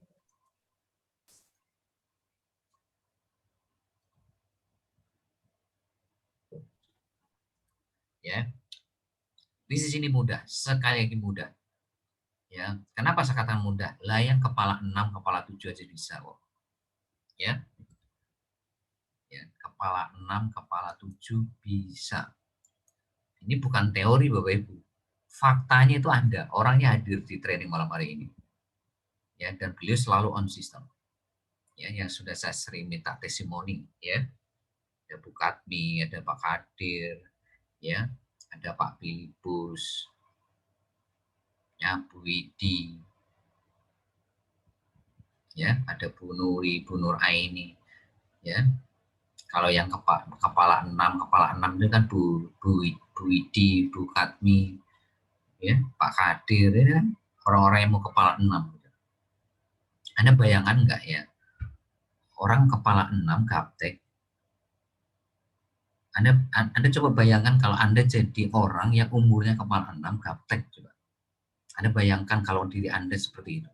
Ya, bisnis ini mudah, sekali lagi mudah. Ya, kenapa saya katakan mudah? Lah yang kepala 6, kepala 7 aja bisa kok. Ya, ya, kepala 6, kepala 7 bisa. Ini bukan teori Bapak Ibu. Faktanya itu ada, orangnya hadir di training malam hari ini. Ya, dan beliau selalu on system. Ya, yang sudah saya sering minta testimoni, ya. Ada Bu Katmi, ada Pak Kadir, ya, ada Pak Filipus, ya, Bu Widi, ya, ada Bu Nuri, Bu Nur Aini, ya. Kalau yang kepala 6, kepala 6 itu kan Bu Widi, Bu Katmi, ya, Pak Kadir, ini kan orang-orang yang mau kepala 6. Anda bayangkan nggak ya, orang kepala 6 gaptek, Anda coba bayangkan kalau Anda jadi orang yang umurnya kepala 6 gaptek, coba. Anda bayangkan kalau diri Anda seperti itu.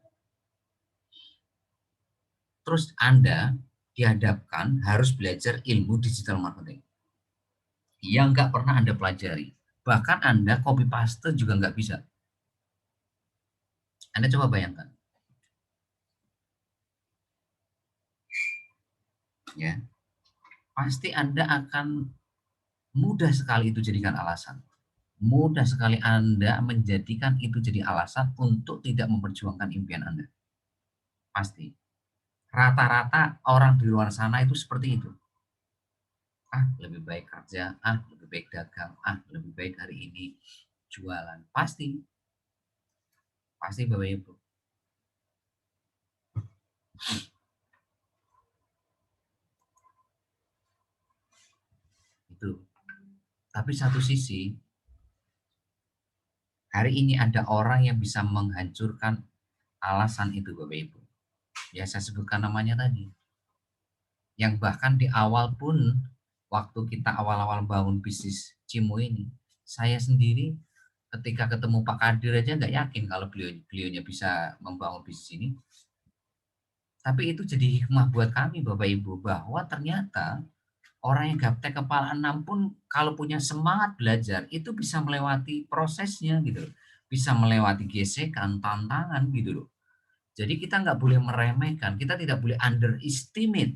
Terus Anda dihadapkan harus belajar ilmu digital marketing yang nggak pernah Anda pelajari. Bahkan Anda copy paste juga nggak bisa. Anda coba bayangkan. Ya, pasti Anda akan mudah sekali itu jadikan alasan. Mudah sekali Anda menjadikan itu jadi alasan untuk tidak memperjuangkan impian Anda. Pasti. Rata-rata orang di luar sana itu seperti itu. Ah, lebih baik kerja, ah, lebih baik dagang, ah, lebih baik hari ini jualan. Pasti, pasti Bapak Ibu. Itu. Tapi satu sisi, hari ini ada orang yang bisa menghancurkan alasan itu Bapak Ibu. Ya saya sebutkan namanya tadi. Yang bahkan di awal pun, waktu kita awal-awal bangun bisnis Cimo ini, saya sendiri ketika ketemu Pak Kadir aja nggak yakin kalau beliaunya bisa membangun bisnis ini. Tapi itu jadi hikmah buat kami Bapak Ibu, bahwa ternyata orang yang gaptek kepala 6 pun kalau punya semangat belajar itu bisa melewati prosesnya gitu loh. Bisa melewati gesekan, tantangan gitu loh. Jadi kita nggak boleh meremehkan, kita tidak boleh underestimate.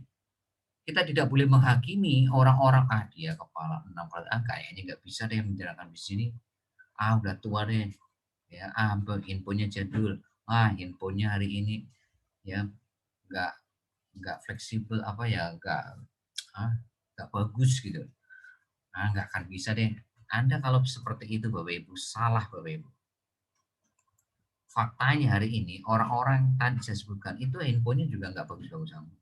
Kita tidak boleh menghakimi orang-orang, ah dia kepala 6, kayaknya nggak bisa deh menjalankan di sini. Ah udah tua deh. Ya, ah infonya jadul. Ah infonya hari ini ya nggak nggak fleksibel apa ya ah, nggak bagus gitu. Ah nggak akan bisa deh. Anda kalau seperti itu Bapak Ibu salah Bapak Ibu. Faktanya hari ini orang-orang yang tadi saya sebutkan itu infonya juga nggak bagus-bagus amat.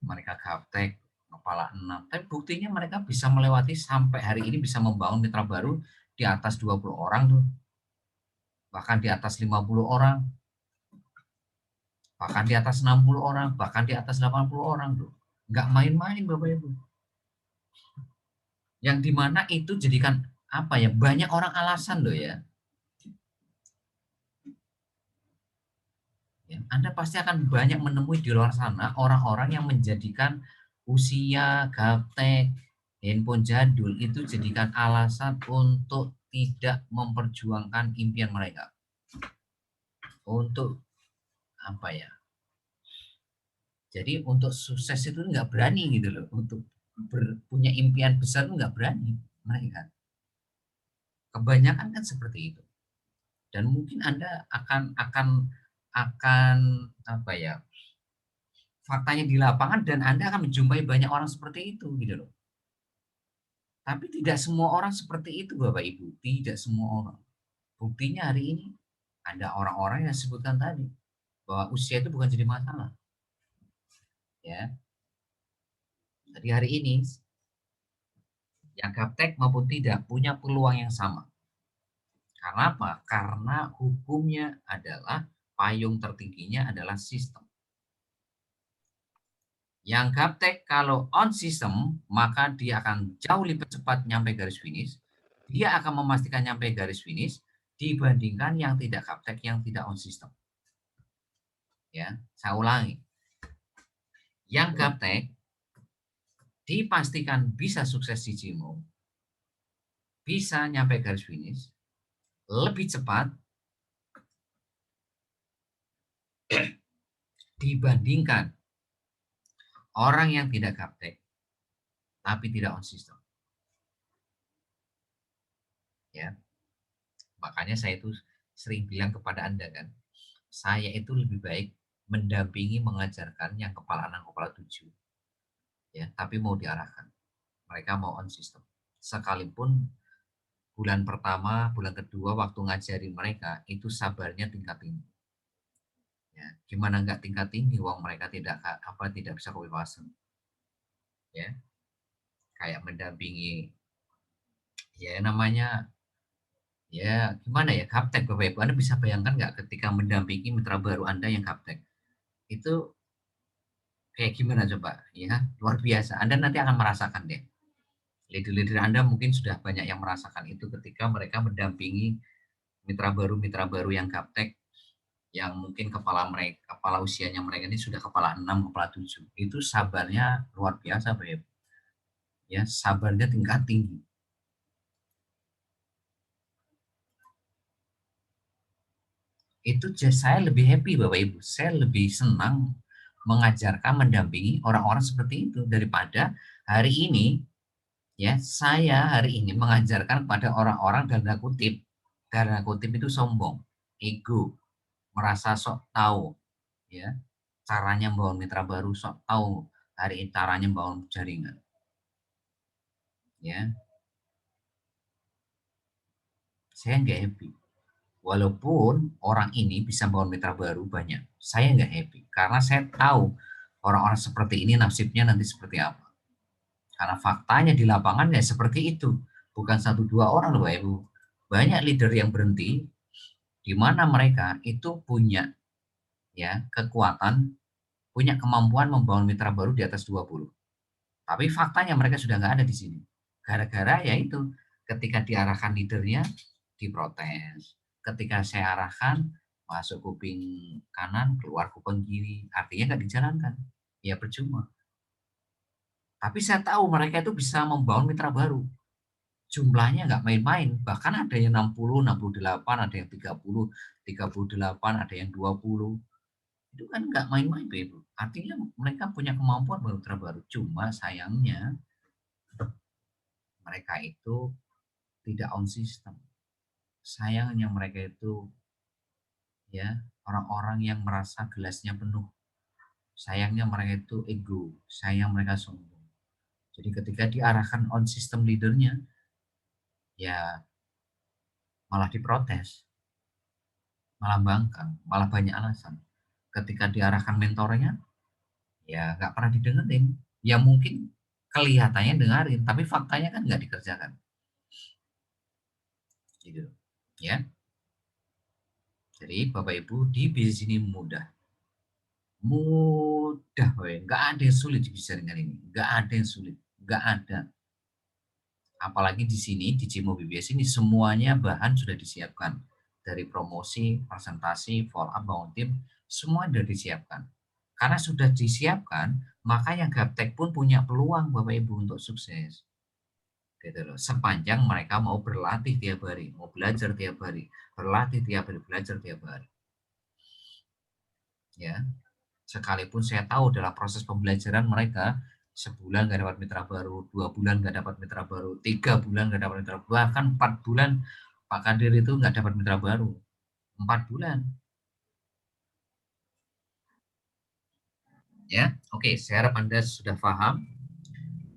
Mereka gaptek kepala 6, tapi buktinya mereka bisa melewati sampai hari ini bisa membangun mitra baru di atas 20 orang tuh, bahkan di atas 50 orang, bahkan di atas 60 orang, bahkan di atas 80 orang tuh. Nggak main-main Bapak Ibu. Yang dimana itu jadikan apa ya, banyak orang alasan loh ya. Anda pasti akan banyak menemui di luar sana orang-orang yang menjadikan usia, gaptek, handphone jadul itu jadikan alasan untuk tidak memperjuangkan impian mereka. Untuk apa ya? Jadi untuk sukses itu nggak berani gitu loh. Untuk punya impian besar itu nggak berani mereka. Kebanyakan kan seperti itu. Dan mungkin Anda akan apa ya? Faktanya di lapangan dan Anda akan menjumpai banyak orang seperti itu gitu loh. Tapi tidak semua orang seperti itu Bapak Ibu, tidak semua orang. Buktinya hari ini ada orang-orang yang sebutkan tadi bahwa usia itu bukan jadi masalah. Ya. Jadi hari ini yang gaptek maupun tidak punya peluang yang sama. Karena apa? Karena hukumnya adalah payung tertingginya adalah sistem. Yang gaptek kalau on system, maka dia akan jauh lebih cepat nyampe garis finish. Dia akan memastikan nyampe garis finish dibandingkan yang tidak gaptek, yang tidak on system. Ya, saya ulangi. Yang gaptek dipastikan bisa sukses di Cimo bisa nyampe garis finish lebih cepat dibandingkan orang yang tidak gaptek tapi tidak on system. Ya, makanya saya itu sering bilang kepada Anda kan, saya itu lebih baik mendampingi mengajarkan yang kepala 6, kepala 7. Ya, tapi mau diarahkan. Mereka mau on system. Sekalipun bulan pertama, bulan kedua waktu ngajari mereka itu sabarnya tingkat tinggi. Ya, gimana nggak tingkat tinggi uang mereka tidak bisa kebebasan. Ya, kayak mendampingi ya namanya ya gimana ya gaptek Bapak Ibu. Anda bisa bayangkan nggak ketika mendampingi mitra baru Anda yang gaptek itu kayak gimana coba ya, luar biasa. Anda nanti akan merasakan deh. Leader-leader Anda mungkin sudah banyak yang merasakan itu ketika mereka mendampingi mitra baru yang gaptek yang mungkin kepala usianya mereka ini sudah kepala 6, kepala 7. Itu sabarnya luar biasa Bapak Ibu. Ya, sabarnya tingkat tinggi. Itu saya lebih happy Bapak Ibu. Saya lebih senang mengajarkan, mendampingi orang-orang seperti itu daripada hari ini ya saya hari ini mengajarkan pada orang-orang dalam kutip itu sombong, ego, merasa sok tahu ya, caranya membangun mitra baru, sok tahu hari ini caranya membangun jaringan ya. Saya nggak happy. Walaupun orang ini bisa membangun mitra baru banyak, saya nggak happy karena saya tahu orang-orang seperti ini nasibnya nanti seperti apa. Karena faktanya di lapangan ya seperti itu. Bukan satu dua orang loh Pak Ibu. Banyak leader yang berhenti di mana mereka itu punya ya kekuatan, punya kemampuan membangun mitra baru di atas 20. Tapi faktanya mereka sudah nggak ada di sini. Gara-gara ya itu ketika diarahkan leadernya diprotes. Ketika saya arahkan masuk kuping kanan, keluar kuping kiri, artinya nggak dijalankan. Ya percuma. Tapi saya tahu mereka itu bisa membangun mitra baru. Jumlahnya nggak main-main. Bahkan ada yang 60, 68, ada yang 30, 38, ada yang 20. Itu kan nggak main-main, Ibu. Artinya mereka punya kemampuan mitra baru. Cuma sayangnya mereka itu tidak on system. Sayangnya mereka itu ya orang-orang yang merasa gelasnya penuh. Sayangnya mereka itu ego. Sayang mereka sombong. Jadi ketika diarahkan on system leadernya, ya malah diprotes, malah bangkang, malah banyak alasan. Ketika diarahkan mentornya, ya nggak pernah didengerin. Ya mungkin kelihatannya dengerin, tapi faktanya kan nggak dikerjakan. Gitu. Ya. Jadi Bapak Ibu di bisnis ini mudah. Mudah, nggak ada yang sulit di bisnis dengan ini. Nggak ada yang sulit. Nggak ada. Apalagi di sini, di Cimo BBS ini semuanya bahan sudah disiapkan. Dari promosi, presentasi, follow up, bangun tim, semua sudah disiapkan. Karena sudah disiapkan, maka yang gaptek pun punya peluang Bapak Ibu untuk sukses. Gitu loh. Sepanjang mereka mau berlatih tiap hari, mau belajar tiap hari, berlatih tiap hari, belajar tiap hari. Ya, sekalipun saya tahu dalam proses pembelajaran mereka sebulan nggak dapat mitra baru, 2 bulan nggak dapat mitra baru, 3 bulan nggak dapat mitra baru, bahkan 4 bulan Pak Kadir itu nggak dapat mitra baru, 4 bulan. Ya, oke, saya harap Anda sudah paham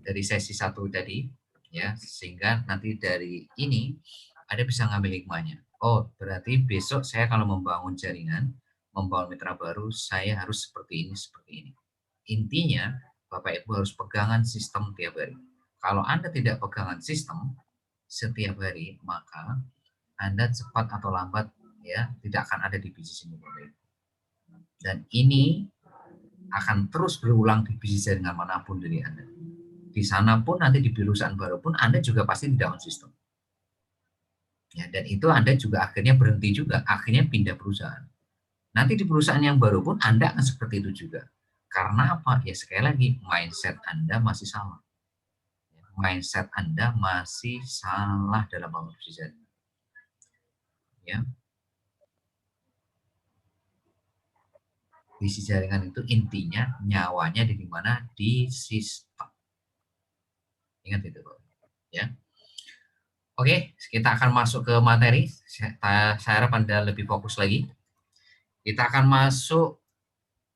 dari sesi 1 tadi, ya, sehingga nanti dari ini Anda bisa ngambil hikmahnya. Oh, berarti besok saya kalau membangun jaringan, membangun mitra baru, saya harus seperti ini, seperti ini. Intinya, Bapak Ibu harus pegangan sistem tiap hari. Kalau Anda tidak pegangan sistem setiap hari, maka Anda cepat atau lambat ya tidak akan ada di bisnis ini, Bapak Ibu. Dan ini akan terus berulang di bisnis jaringan manapun dari Anda. Di sana pun nanti di perusahaan baru pun Anda juga pasti tidak on sistem. Ya, dan itu Anda juga akhirnya berhenti juga, akhirnya pindah perusahaan. Nanti di perusahaan yang baru pun Anda akan seperti itu juga. Karena apa? Ya sekali lagi, mindset Anda masih sama. mindset Anda masih salah dalam memproduksi jaringan. Ya. Isi jaringan itu intinya nyawanya di mana? Di sistem. Ingat itu, Pak. Ya. Oke, kita akan masuk ke materi. Saya harap Anda lebih fokus lagi. Kita akan masuk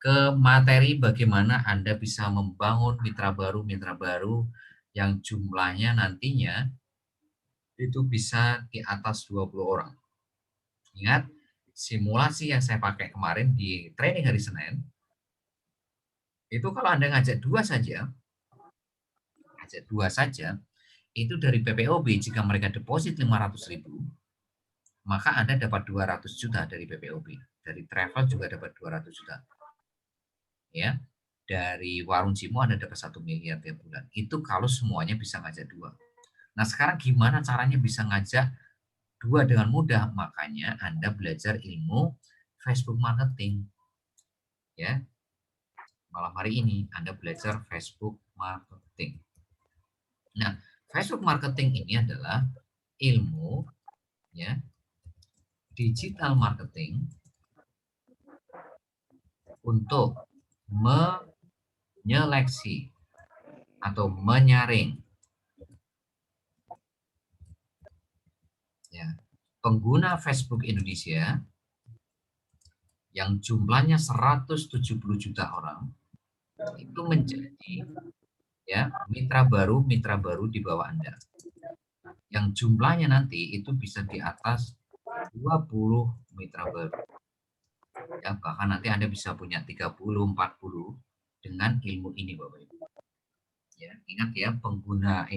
ke materi bagaimana Anda bisa membangun mitra baru yang jumlahnya nantinya itu bisa di atas 20 orang. Ingat, simulasi yang saya pakai kemarin di training hari Senin, itu kalau Anda ngajak dua saja, itu dari PPOB jika mereka deposit 500.000, maka Anda dapat 200 juta dari PPOB. Dari travel juga dapat 200 juta. Ya. Dari warung Cimo Anda dapat 1 miliar tiap bulan. Itu kalau semuanya bisa ngajak dua. Nah, sekarang gimana caranya bisa ngajak dua dengan mudah? Makanya Anda belajar ilmu Facebook marketing. Ya. Malam hari ini Anda belajar Facebook marketing. Nah, Facebook marketing ini adalah ilmu ya digital marketing untuk menyeleksi atau menyaring ya pengguna Facebook Indonesia yang jumlahnya 170 juta orang itu menjadi ya mitra baru di bawah Anda. Yang jumlahnya nanti itu bisa di atas 20 mitra baru. Ya, bahkan nanti Anda bisa punya 30, 40 dengan ilmu ini Bapak Ibu. Ya, ingat ya pengguna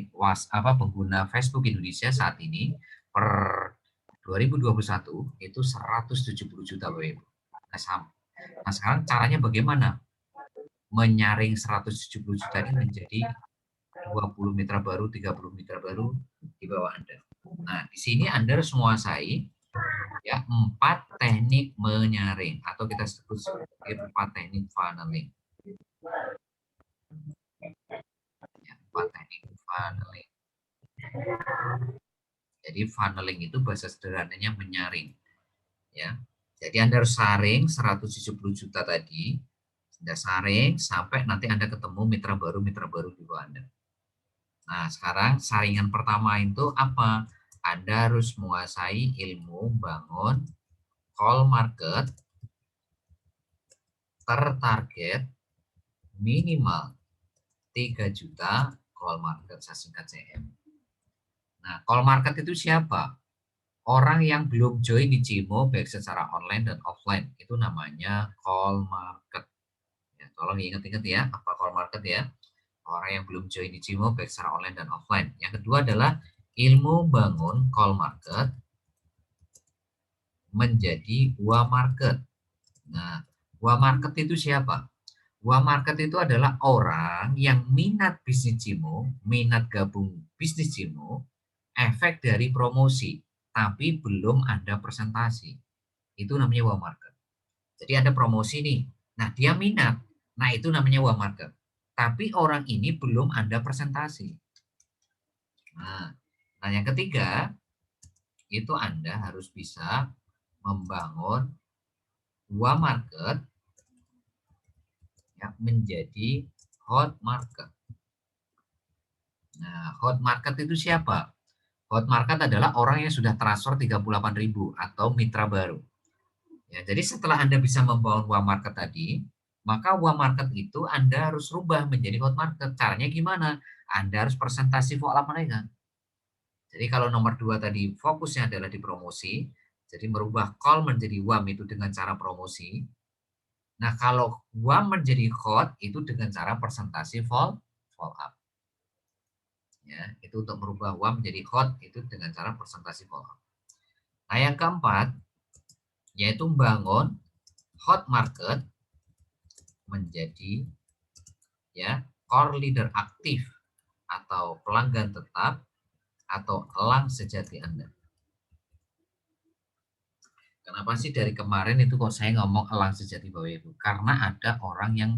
pengguna Facebook Indonesia saat ini per 2021 itu 170 juta Bapak Ibu. Nah, sekarang caranya bagaimana? Menyaring 170 juta ini menjadi 20 mitra baru, 30 mitra baru di bawah Anda. Nah, di sini Anda harus menguasai ya 4 teknik menyaring atau kita sebut sebagai 4 teknik funneling. Ya, 4 teknik funneling. Jadi funneling itu bahasa sederhananya menyaring. Ya. Jadi Anda harus saring 170 juta tadi. Anda saring sampai nanti Anda ketemu mitra baru di bawah Anda. Nah, sekarang saringan pertama itu apa? Anda harus menguasai ilmu bangun call market tertarget minimal 3 juta call market, saya singkat CM. Nah, call market itu siapa? Orang yang belum join di Cimo baik secara online dan offline. Itu namanya call market. Ya, tolong ingat-ingat ya, apa call market ya. Orang yang belum join di Cimo baik secara online dan offline. Yang kedua adalah ilmu bangun call market menjadi WA market. Nah, WA market itu siapa? WA market itu adalah orang yang minat bisnis Cimo, minat gabung bisnis Cimo, efek dari promosi, tapi belum ada presentasi. Itu namanya WA market. Jadi ada promosi nih. Nah, dia minat. Nah, itu namanya WA market. Tapi orang ini belum ada presentasi. Nah, yang ketiga, itu Anda harus bisa membangun WA market ya, menjadi hot market. Nah, hot market itu siapa? Hot market adalah orang yang sudah transfer 38.000 atau mitra baru. Ya, jadi setelah Anda bisa membangun WA market tadi, maka WA market itu Anda harus rubah menjadi hot market. Caranya gimana? Anda harus presentasi follow up mereka. Jadi kalau nomor 2 tadi fokusnya adalah di promosi, jadi merubah call menjadi WAM itu dengan cara promosi. Nah, kalau WAM menjadi hot itu dengan cara presentasi follow up. Ya, itu untuk merubah WAM menjadi hot itu dengan cara presentasi follow up. Nah, yang keempat yaitu membangun hot market menjadi ya core leader aktif atau pelanggan tetap atau elang sejati Anda. Kenapa sih dari kemarin itu kok saya ngomong elang sejati Bapak Ibu? Karena ada orang yang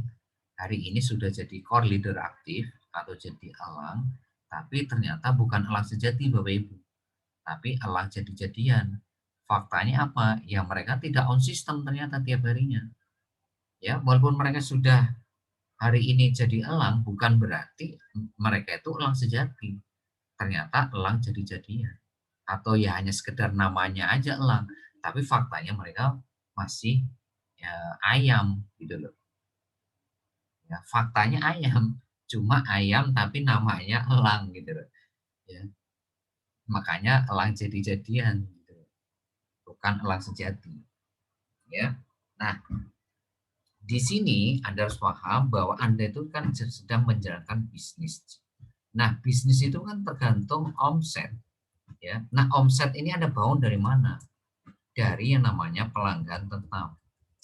hari ini sudah jadi core leader aktif atau jadi elang Tapi ternyata bukan elang sejati Bapak Ibu, tapi elang jadi-jadian. Faktanya apa? Ya mereka tidak on system ternyata tiap harinya. Ya, walaupun mereka sudah hari ini jadi elang, bukan berarti mereka itu elang sejati. Ternyata elang jadi-jadian. Atau ya hanya sekedar namanya aja elang, tapi faktanya mereka masih ya, ayam gitu loh. Ya, faktanya ayam, cuma ayam tapi namanya elang gitu loh. Ya, makanya elang jadi-jadian gitu. Bukan elang sejati. Ya. Nah, di sini Anda harus paham bahwa Anda itu kan sedang menjalankan bisnis. Nah, bisnis itu kan tergantung omset, ya. Nah, omset ini Anda bangun dari mana? Dari yang namanya pelanggan tetap.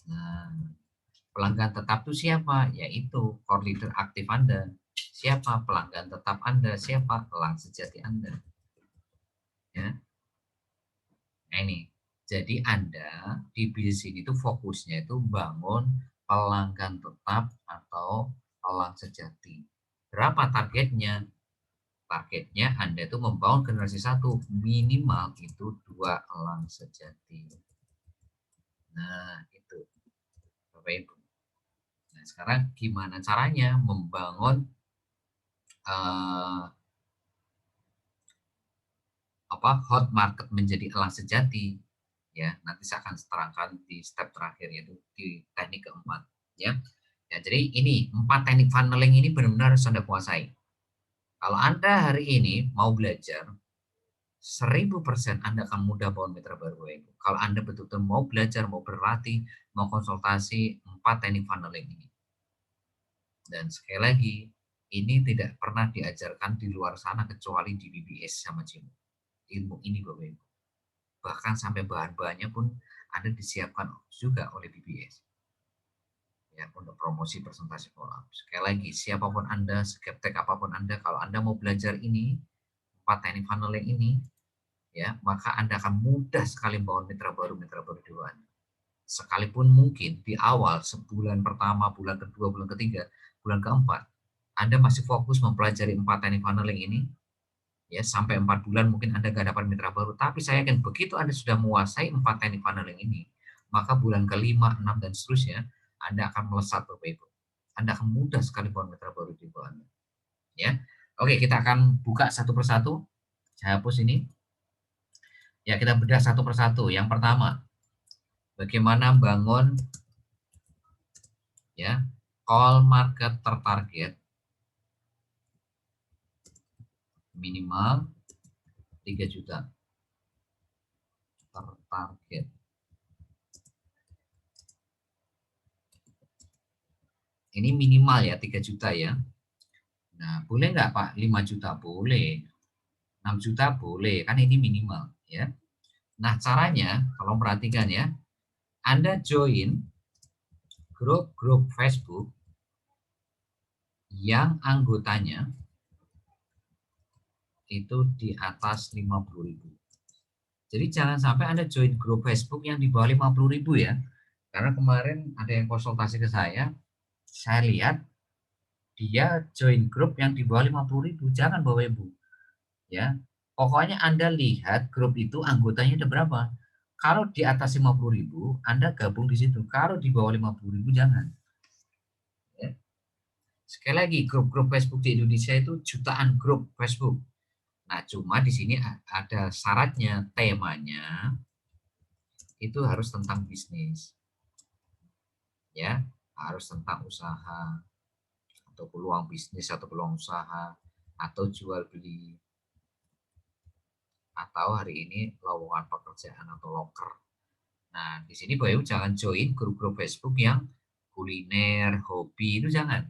Nah, pelanggan tetap itu siapa? Yaitu core leader aktif Anda. Siapa pelanggan tetap Anda? Siapa elang sejati Anda? Ya. Nah, ini. Jadi Anda di bisnis ini tuh fokusnya itu bangun pelanggan tetap atau elang sejati. Berapa targetnya? Targetnya Anda itu membangun generasi satu, minimal itu 2 elang sejati. Nah, itu Bapak Ibu. Nah, sekarang gimana caranya membangun hot market menjadi elang sejati? Ya, nanti saya akan terangkan di step terakhir, yaitu di teknik keempat. Ya, ya jadi ini 4 teknik funneling ini benar-benar harus Anda kuasai. Kalau Anda hari ini mau belajar, 1000% Anda akan mudah bangun mitra baru Bapak Ibu. Kalau Anda betul-betul mau belajar, mau berlatih, mau konsultasi 4 teknik funneling ini. Dan sekali lagi, ini tidak pernah diajarkan di luar sana kecuali di BBS sama Cimo. Ilmu ini Bapak Ibu. Bahkan sampai bahan-bahannya pun ada disiapkan juga oleh BBS. Ya, untuk promosi presentasi follow-up. Sekali lagi, siapapun Anda, skeptek apapun Anda, kalau Anda mau belajar ini, 4 teknik funneling ini, ya, maka Anda akan mudah sekali membangun mitra baru di luar. Sekalipun mungkin di awal, sebulan pertama, bulan kedua, bulan ketiga, bulan keempat, Anda masih fokus mempelajari 4 teknik funneling ini, ya, sampai 4 bulan mungkin Anda gak dapat mitra baru, tapi saya yakin begitu Anda sudah menguasai 4 teknik funneling ini, maka bulan ke-5, 6, dan seterusnya, Anda akan melesat Bapak Ibu. Anda akan mudah sekali membangun mitra baru di bawah Anda. Ya. Oke, kita akan buka satu persatu. Saya hapus ini. Ya, kita bedah satu persatu. Yang pertama, bagaimana bangun ya call market tertarget minimal 3 juta tertarget. Ini minimal ya 3 juta ya. Nah, boleh nggak Pak 5 juta? Boleh. 6 juta boleh, kan ini minimal ya. Nah, caranya kalau perhatikan ya, Anda join grup-grup Facebook yang anggotanya itu di atas 50.000. Jadi jangan sampai Anda join grup Facebook yang di bawah 50.000 ya. Karena kemarin ada yang konsultasi ke saya lihat dia join grup yang di bawah 50.000. Jangan Bapak Ibu. Ya. Pokoknya Anda lihat grup itu anggotanya ada berapa. Kalau di atas 50.000, Anda gabung di situ. Kalau di bawah 50.000 jangan. Ya. Sekali lagi, grup-grup Facebook di Indonesia itu jutaan grup Facebook. Nah, cuma di sini ada syaratnya, temanya itu harus tentang bisnis. Ya, harus tentang usaha atau peluang bisnis atau peluang usaha atau jual beli atau hari ini lowongan pekerjaan atau loker. Nah, di sini Bayu jangan join grup-grup Facebook yang kuliner, hobi itu jangan.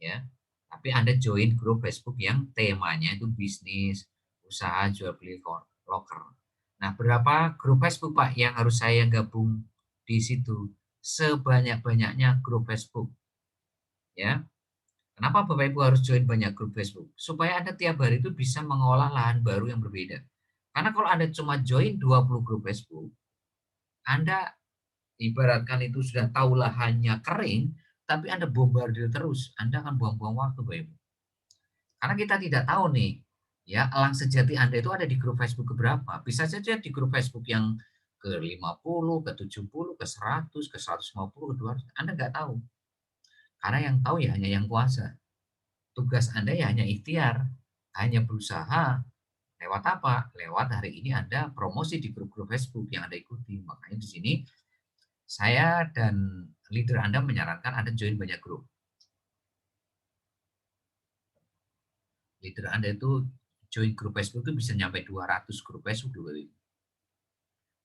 Ya. Tapi Anda join grup Facebook yang temanya itu bisnis, usaha jual beli loker. Nah, berapa grup Facebook Pak yang harus saya gabung di situ? Sebanyak-banyaknya grup Facebook. Ya. Kenapa Bapak Ibu harus join banyak grup Facebook? Supaya Anda tiap hari itu bisa mengolah lahan baru yang berbeda. Karena kalau Anda cuma join 20 grup Facebook, Anda ibaratkan itu sudah tahu lahannya kering, tapi Anda bombardir terus, Anda akan buang-buang waktu Bapak Ibu. Karena kita tidak tahu nih, ya elang sejati Anda itu ada di grup Facebook keberapa. Bisa saja di grup Facebook yang ke 50, ke 70, ke 100, ke 150, ke 200. Anda nggak tahu. Karena yang tahu ya hanya yang kuasa. Tugas Anda ya hanya ikhtiar, hanya berusaha. Lewat apa? Lewat hari ini Anda promosi di grup-grup Facebook yang Anda ikuti. Makanya di sini saya dan leader Anda menyarankan Anda join banyak grup. Leader Anda itu join grup Facebook itu bisa nyampe 200 grup Facebook,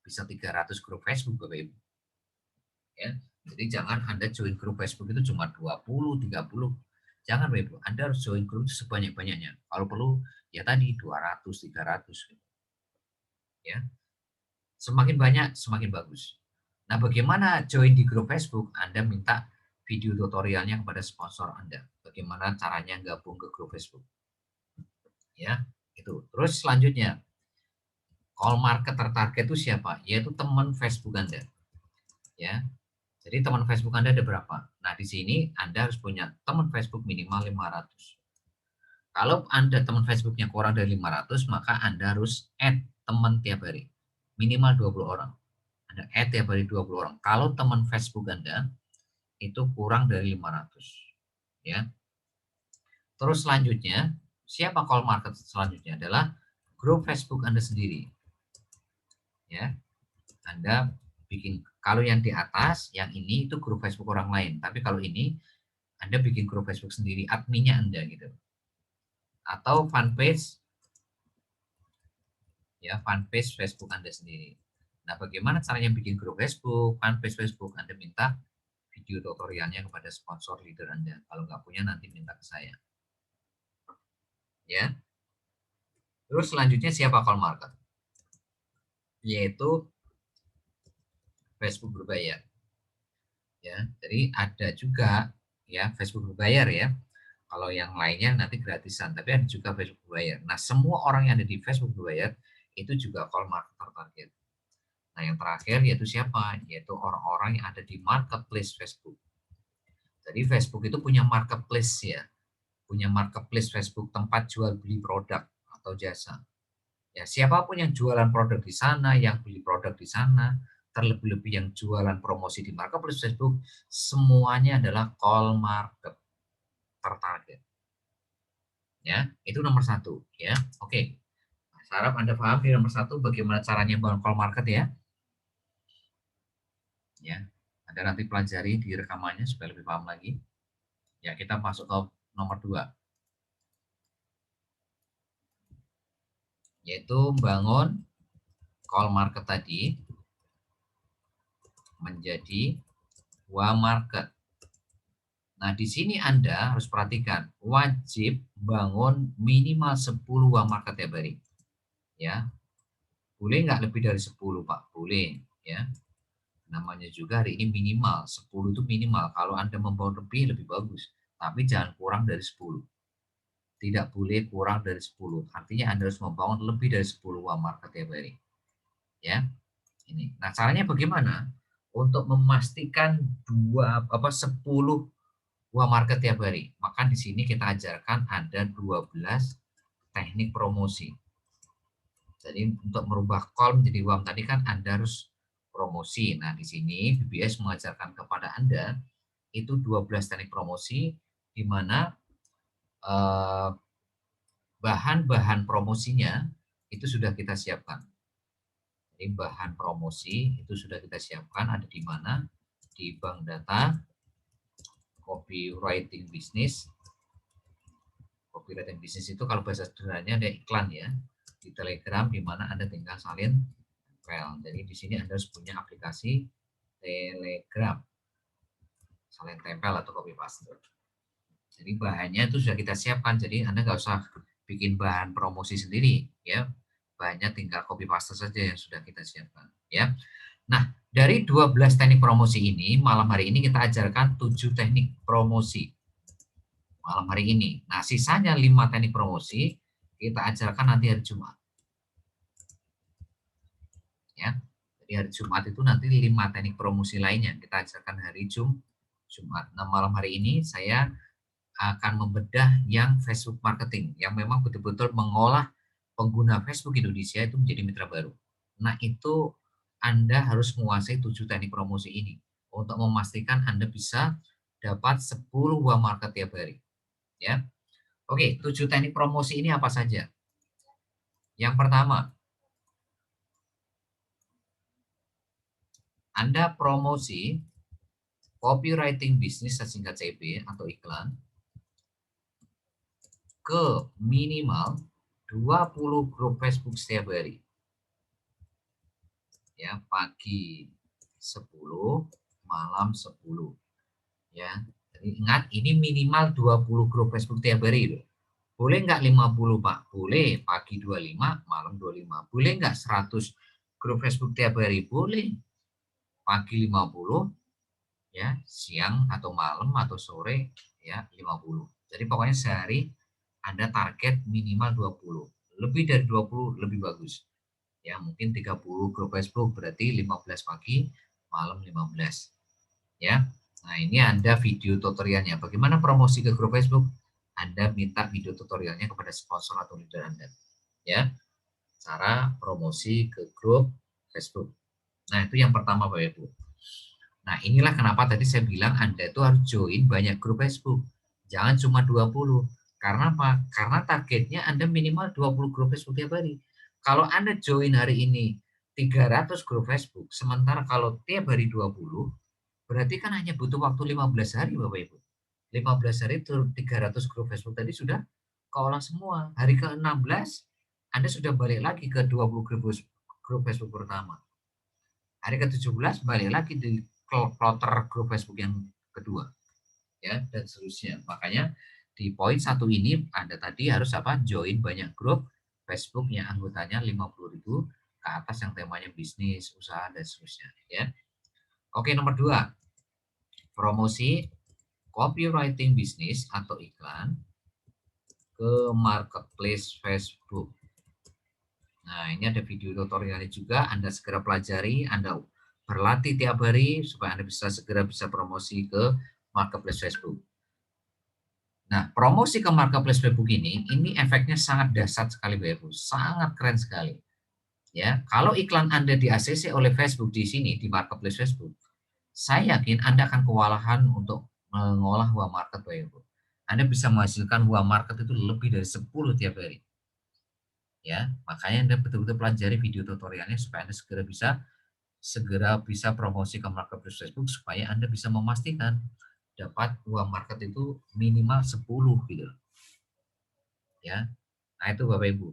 bisa 300 grup Facebook, Bapak Ibu. Ya. Jadi jangan Anda join grup Facebook itu cuma 20, 30. Jangan, Bapak Ibu. Anda harus join grup itu sebanyak-banyaknya. Kalau perlu ya tadi 200, 300 gitu. Ya. Semakin banyak semakin bagus. Nah, bagaimana join di grup Facebook? Anda minta video tutorialnya kepada sponsor Anda. Bagaimana caranya gabung ke grup Facebook. Ya, itu. Terus selanjutnya, call market tertarget itu siapa? Yaitu teman Facebook Anda. Ya. Jadi teman Facebook Anda ada berapa? Nah, di sini Anda harus punya teman Facebook minimal 500. Kalau Anda teman Facebooknya kurang dari 500, maka Anda harus add teman tiap hari. Minimal 20 orang. Anda add tiap hari 20 orang. Kalau teman Facebook Anda itu kurang dari 500. Ya. Terus selanjutnya, siapa call market selanjutnya adalah grup Facebook Anda sendiri. Ya. Anda bikin, kalau yang di atas, yang ini itu grup Facebook orang lain. Tapi kalau ini, Anda bikin grup Facebook sendiri, adminnya Anda gitu. Atau fanpage, ya fanpage Facebook Anda sendiri. Nah, bagaimana caranya bikin grup Facebook, fanpage Facebook? Anda minta video tutorialnya kepada sponsor leader Anda. Kalau nggak punya, nanti minta ke saya. Ya. Terus selanjutnya siapa call market? Yaitu Facebook berbayar. Ya, jadi ada juga ya Facebook berbayar ya. Kalau yang lainnya nanti gratisan, tapi ada juga Facebook berbayar. Nah, semua orang yang ada di Facebook berbayar itu juga call market target. Nah, yang terakhir yaitu siapa? Yaitu orang-orang yang ada di marketplace Facebook. Jadi Facebook itu punya marketplace ya. Punya marketplace Facebook, tempat jual beli produk atau jasa. Ya, siapapun yang jualan produk di sana, yang beli produk di sana, terlebih-lebih yang jualan promosi di marketplace Facebook, semuanya adalah call market tertarget. Ya, itu nomor satu. Ya, oke. Saya harap Anda paham di nomor satu bagaimana caranya membangun call market ya. Ya, Anda nanti pelajari di rekamannya supaya lebih paham lagi. Ya, kita masuk ke nomor dua, yaitu membangun call market tadi menjadi WA market. Nah, di sini Anda harus perhatikan, wajib bangun minimal 10 WA market tiap hari. Ya, boleh nggak lebih dari 10, Pak? Boleh, ya. Namanya juga hari ini minimal, 10 itu minimal. Kalau Anda membangun lebih bagus. Tapi jangan kurang dari 10. Tidak boleh kurang dari 10. Artinya Anda harus membangun lebih dari 10 WA market tiap hari. Ya, ini. Nah, caranya bagaimana? Untuk memastikan 10 WA market tiap hari. Maka di sini kita ajarkan ada 12 teknik promosi. Jadi untuk merubah call menjadi WA tadi kan Anda harus promosi. Nah, di sini BBS mengajarkan kepada Anda itu 12 teknik promosi di mana bahan-bahan promosinya itu sudah kita siapkan. Jadi bahan promosi itu sudah kita siapkan, ada di mana? Di bank data, copywriting bisnis. Copywriting bisnis itu kalau bahasa sederhananya ada iklan ya. Di Telegram di mana Anda tinggal salin tempel. Jadi di sini Anda harus punya aplikasi Telegram. Salin tempel atau copy paste. Jadi bahannya itu sudah kita siapkan. Jadi Anda nggak usah bikin bahan promosi sendiri ya. Bahannya tinggal copy paste saja yang sudah kita siapkan ya. Nah, dari 12 teknik promosi ini, malam hari ini kita ajarkan 7 teknik promosi. Malam hari ini. Nah, sisanya 5 teknik promosi kita ajarkan nanti hari Jumat. Ya. Jadi hari Jumat itu nanti 5 teknik promosi lainnya kita ajarkan hari Jumat. Nah, malam hari ini saya akan membedah yang Facebook marketing, yang memang betul-betul mengolah pengguna Facebook Indonesia itu menjadi mitra baru. Nah, itu Anda harus menguasai 7 teknik promosi ini untuk memastikan Anda bisa dapat 10 buah market tiap hari. Ya. Oke, 7 teknik promosi ini apa saja? Yang pertama, Anda promosi copywriting bisnis singkat CP atau iklan ke minimal 20 grup Facebook setiap hari. Ya, pagi 10, malam 10. Ya. Jadi ingat ini minimal 20 grup Facebook tiap hari loh. Boleh nggak 50, Pak? Boleh. Pagi 25, malam 25. Boleh nggak 100 grup Facebook tiap hari? Boleh. Pagi 50, ya, siang atau malam atau sore ya 50. Jadi pokoknya sehari Anda target minimal 20. Lebih dari 20 lebih bagus. Ya, mungkin 30 grup Facebook berarti 15 pagi, malam 15. Ya. Nah, ini Anda video tutorialnya. Bagaimana promosi ke grup Facebook? Anda minta video tutorialnya kepada sponsor atau leader Anda. Ya. Cara promosi ke grup Facebook. Nah, itu yang pertama Bapak Ibu. Nah, inilah kenapa tadi saya bilang Anda itu harus join banyak grup Facebook. Jangan cuma 20. Karena apa? Karena targetnya Anda minimal 20 grup Facebook tiap hari. Kalau Anda join hari ini 300 grup Facebook, sementara kalau tiap hari 20, berarti kan hanya butuh waktu 15 hari Bapak Ibu. 15 hari itu 300 grup Facebook tadi sudah keolah semua. Hari ke-16 Anda sudah balik lagi ke 20 grup Facebook pertama. Hari ke-17 balik lagi di kloter grup Facebook yang kedua. Ya, dan seterusnya. Makanya di poin 1 ini Anda tadi harus apa? Join banyak grup Facebook yang anggotanya 50.000 ke atas yang temanya bisnis, usaha dan seterusnya, ya. Oke, nomor 2. Promosi copywriting bisnis atau iklan ke marketplace Facebook. Nah, ini ada video tutorialnya juga. Anda segera pelajari, Anda berlatih tiap hari supaya Anda segera bisa promosi ke marketplace Facebook. Nah, promosi ke marketplace Facebook ini efeknya sangat dahsyat sekali, Bapak Ibu. Sangat keren sekali. Ya, kalau iklan Anda di ACC oleh Facebook di sini di marketplace Facebook, saya yakin Anda akan kewalahan untuk mengolah buah market, Bapak Ibu. Anda bisa menghasilkan buah market itu lebih dari 10 tiap hari. Ya, makanya Anda betul-betul pelajari video tutorialnya supaya Anda segera bisa promosi ke marketplace Facebook supaya Anda bisa memastikan dapat uang market itu minimal 10 gitu. Ya. Nah, itu Bapak Ibu.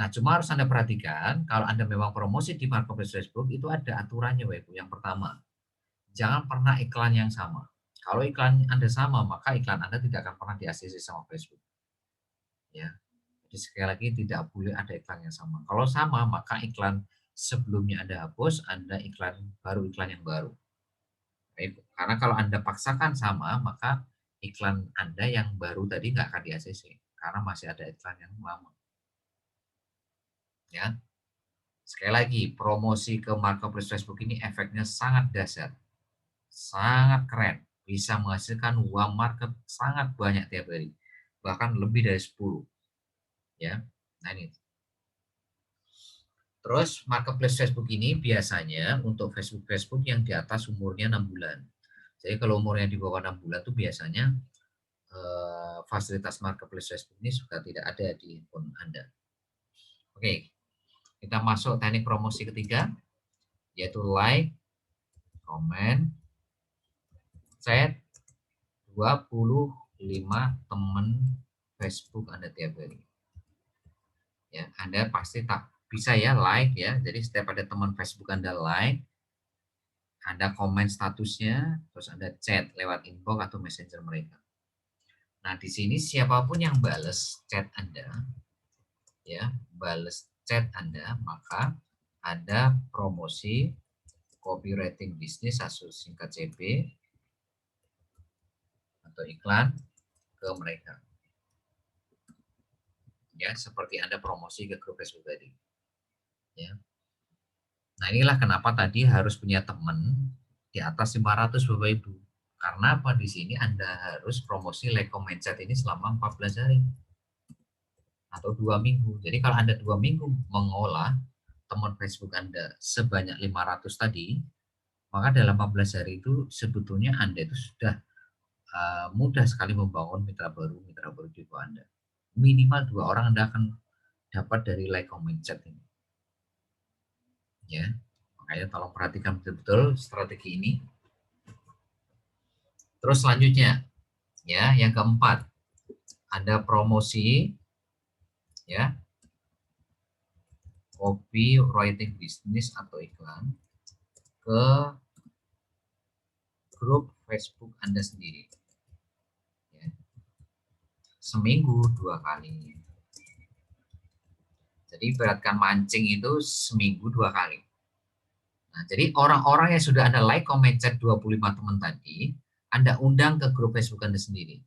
Nah, cuma harus Anda perhatikan kalau Anda memang promosi di marketplace Facebook itu ada aturannya Bapak Ibu. Yang pertama, jangan pernah iklan yang sama. Kalau iklan Anda sama, maka iklan Anda tidak akan pernah di-ACC sama Facebook. Ya. Jadi sekali lagi tidak boleh ada iklan yang sama. Kalau sama, maka iklan sebelumnya Anda hapus, Anda iklan yang baru. Karena kalau Anda paksakan sama, maka iklan Anda yang baru tadi nggak akan di-ACC karena masih ada iklan yang lama. Ya. Sekali lagi, promosi ke marketplace Facebook ini efeknya sangat dahsyat. Sangat keren. Bisa menghasilkan uang market sangat banyak tiap hari. Bahkan lebih dari 10. Ya. Nah, ini. Terus marketplace Facebook ini biasanya untuk Facebook yang di atas umurnya 6 bulan. Jadi kalau umurnya di bawah 6 bulan itu biasanya fasilitas marketplace Facebook ini sudah tidak ada di handphone Anda. Oke, kita masuk teknik promosi ketiga, yaitu like, comment, chat 25 teman Facebook Anda tiap hari. Ya, Anda pasti tak bisa ya like ya. Jadi setiap ada teman Facebook Anda like, Anda komen statusnya, terus Anda chat lewat inbox atau messenger mereka. Nah, di sini siapapun yang bales chat Anda, ya, bales chat Anda, maka ada promosi copywriting bisnis atau singkat CB atau iklan ke mereka. Ya, seperti Anda promosi ke grup Facebook tadi. Ya. Nah, inilah kenapa tadi harus punya teman di atas 500 Bapak Ibu. Karena apa, di sini Anda harus promosi like, comment, chat ini selama 14 hari atau 2 minggu. Jadi kalau Anda 2 minggu mengolah teman Facebook Anda sebanyak 500 tadi, maka dalam 14 hari itu sebetulnya Anda itu sudah mudah sekali membangun mitra baru di bawah Anda. Minimal 2 orang Anda akan dapat dari like, comment, chat ini. Ya, makanya tolong perhatikan betul-betul strategi ini. Terus selanjutnya, ya, yang keempat, Anda promosi, ya, copywriting bisnis atau iklan ke grup Facebook Anda sendiri. Ya. Seminggu 2 kali. Jadi beratkan mancing itu seminggu 2 kali. Nah, jadi orang-orang yang sudah Anda like, comment, chat 25 teman tadi, Anda undang ke grup Facebook Anda sendiri.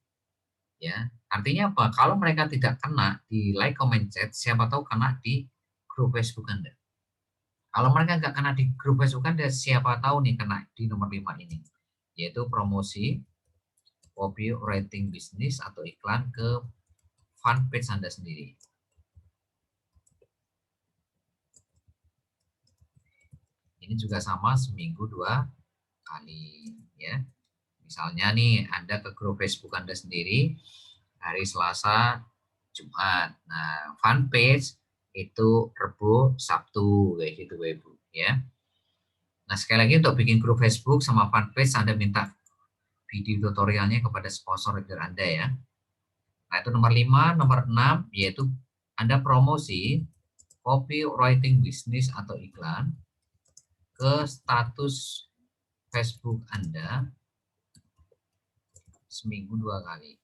Ya, artinya apa? Kalau mereka tidak kena di like, comment, chat, siapa tahu kena di grup Facebook Anda. Kalau mereka nggak kena di grup Facebook Anda, siapa tahu nih kena di nomor 5 ini, yaitu promosi copywriting bisnis atau iklan ke fanpage Anda sendiri. Ini juga sama, seminggu 2 kali, ya. Misalnya nih, Anda ke grup Facebook Anda sendiri hari Selasa, Jumat. Nah, fanpage itu Rebo, Sabtu, kayak gitu, Ibu, ya. Nah, sekali lagi untuk bikin grup Facebook sama fanpage, Anda minta video tutorialnya kepada sponsor leader Anda, ya. Nah, itu nomor 5. Nomor 6, yaitu Anda promosi copywriting bisnis atau iklan ke status Facebook Anda seminggu 2 kali.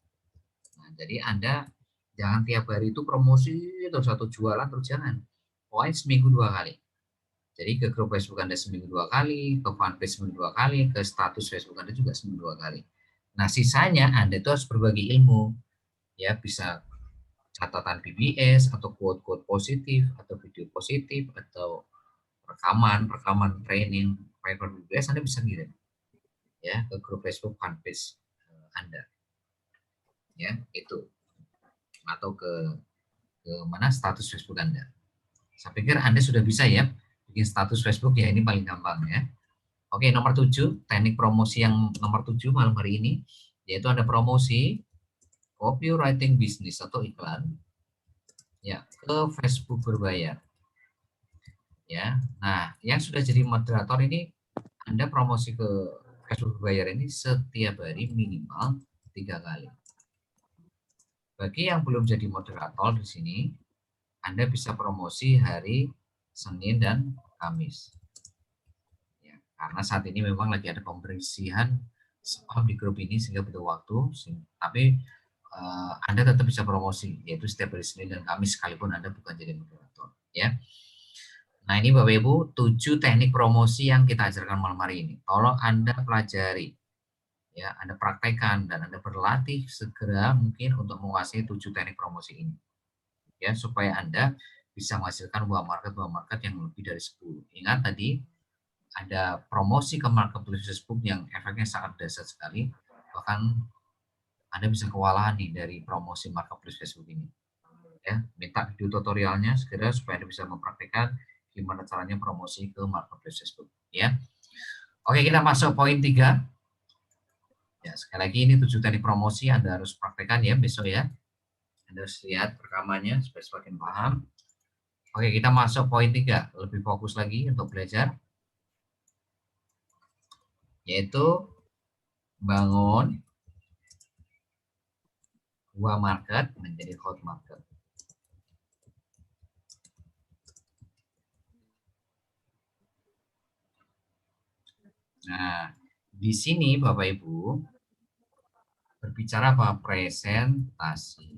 Nah, jadi Anda jangan tiap hari itu promosi terus atau jualan terus, jangan. Pokoknya seminggu 2 kali. Jadi ke grup Facebook Anda seminggu 2 kali, ke fanpage seminggu 2 kali, ke status Facebook Anda juga seminggu 2 kali. Nah, sisanya Anda itu harus berbagi ilmu. Ya, bisa catatan BBS atau quote-quote positif atau video positif atau rekaman training paper BBS, Anda bisa kirim ya ke grup Facebook fanpage Anda. Ya, itu. Atau ke mana status Facebook Anda. Saya pikir Anda sudah bisa ya bikin status Facebook, ya, ini paling gampang, ya. Oke, nomor 7, teknik promosi yang nomor 7 malam hari ini, yaitu Anda promosi copywriting bisnis atau iklan, ya, ke Facebook berbayar. Ya, nah, yang sudah jadi moderator ini, Anda promosi ke Facebook berbayar ini setiap hari minimal 3 kali. Bagi yang belum jadi moderator di sini, Anda bisa promosi hari Senin dan Kamis. Ya, karena saat ini memang lagi ada pembersihan spam di grup ini sehingga butuh waktu, tapi Anda tetap bisa promosi, yaitu setiap hari Senin dan Kamis sekalipun Anda bukan jadi moderator, ya. Nah, ini Bapak Ibu, 7 teknik promosi yang kita ajarkan malam hari ini. Tolong Anda pelajari, ya, Anda praktekkan dan Anda berlatih segera mungkin untuk menguasai 7 teknik promosi ini, ya, supaya Anda bisa menghasilkan buah market yang lebih dari 10. Ingat tadi ada promosi ke marketplace Facebook yang efeknya sangat dahsyat sekali, bahkan Anda bisa kewalahan nih dari promosi marketplace Facebook ini. Ya, minta video tutorialnya segera supaya Anda bisa mempraktikkan gimana caranya promosi ke marketplace Facebook, ya. Oke, kita masuk poin 3. Ya, sekali lagi ini 7 teknik promosi Anda harus praktekkan ya besok, ya. Anda harus lihat rekamannya supaya semakin paham. Oke, kita masuk poin 3, lebih fokus lagi untuk belajar, yaitu bangun buah market menjadi hot market. Nah, di sini Bapak Ibu berbicara apa? Presentasi.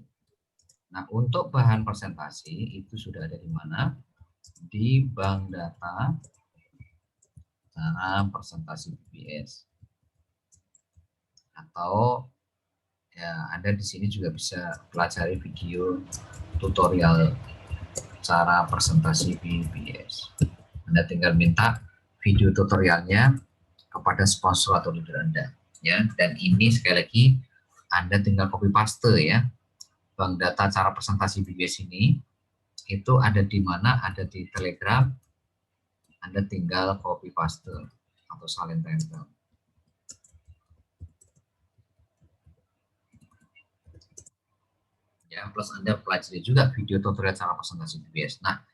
Nah, untuk bahan presentasi itu sudah ada di mana? Di bank data cara presentasi BBS. Atau ya, Anda di sini juga bisa pelajari video tutorial cara presentasi BBS. Anda tinggal minta video tutorialnya kepada sponsor atau leader Anda. ya. Dan ini sekali lagi Anda tinggal copy paste ya. Bank data cara presentasi BBS ini itu ada di mana? Ada di Telegram. Anda tinggal copy paste atau salin tempel. Ya, plus Anda pelajari juga video tutorial cara presentasi BBS. Nah,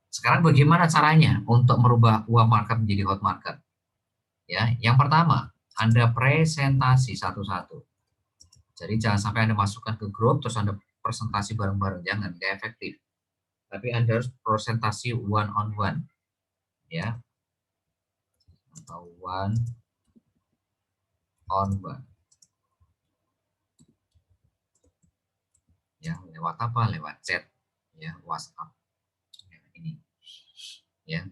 sekarang bagaimana caranya untuk merubah uang market menjadi hot market? Ya, yang pertama, Anda presentasi satu-satu. Jadi jangan sampai Anda masukkan ke grup terus Anda presentasi bareng-bareng, jangan, nggak efektif. Tapi Anda harus presentasi one on one, ya, atau one on one. Ya, lewat apa? Lewat chat, ya, WhatsApp. Ya, ini, ya,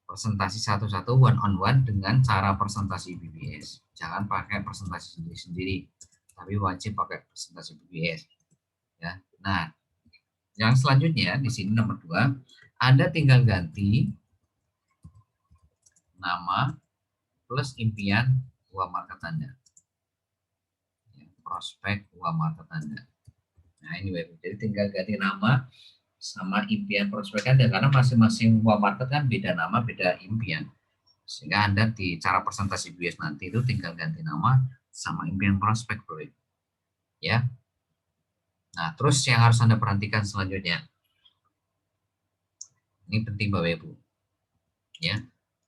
presentasi satu-satu one on one dengan cara presentasi BBS. Jangan pakai presentasi sendiri-sendiri, tapi wajib pakai presentasi BBS. Ya, nah, yang selanjutnya di sini nomor 2, Anda tinggal ganti nama plus impian uang market Anda. Ya, prospek uang market Anda. Nah, ini jadi tinggal ganti nama sama impian prospek Anda karena masing-masing uang market kan beda nama, beda impian. Sehingga Anda di cara presentasi BBS nanti itu tinggal ganti nama sama impian prospek, bro. Ya. Nah, terus yang harus Anda perhatikan selanjutnya. Ini penting Bapak Ibu. Ya.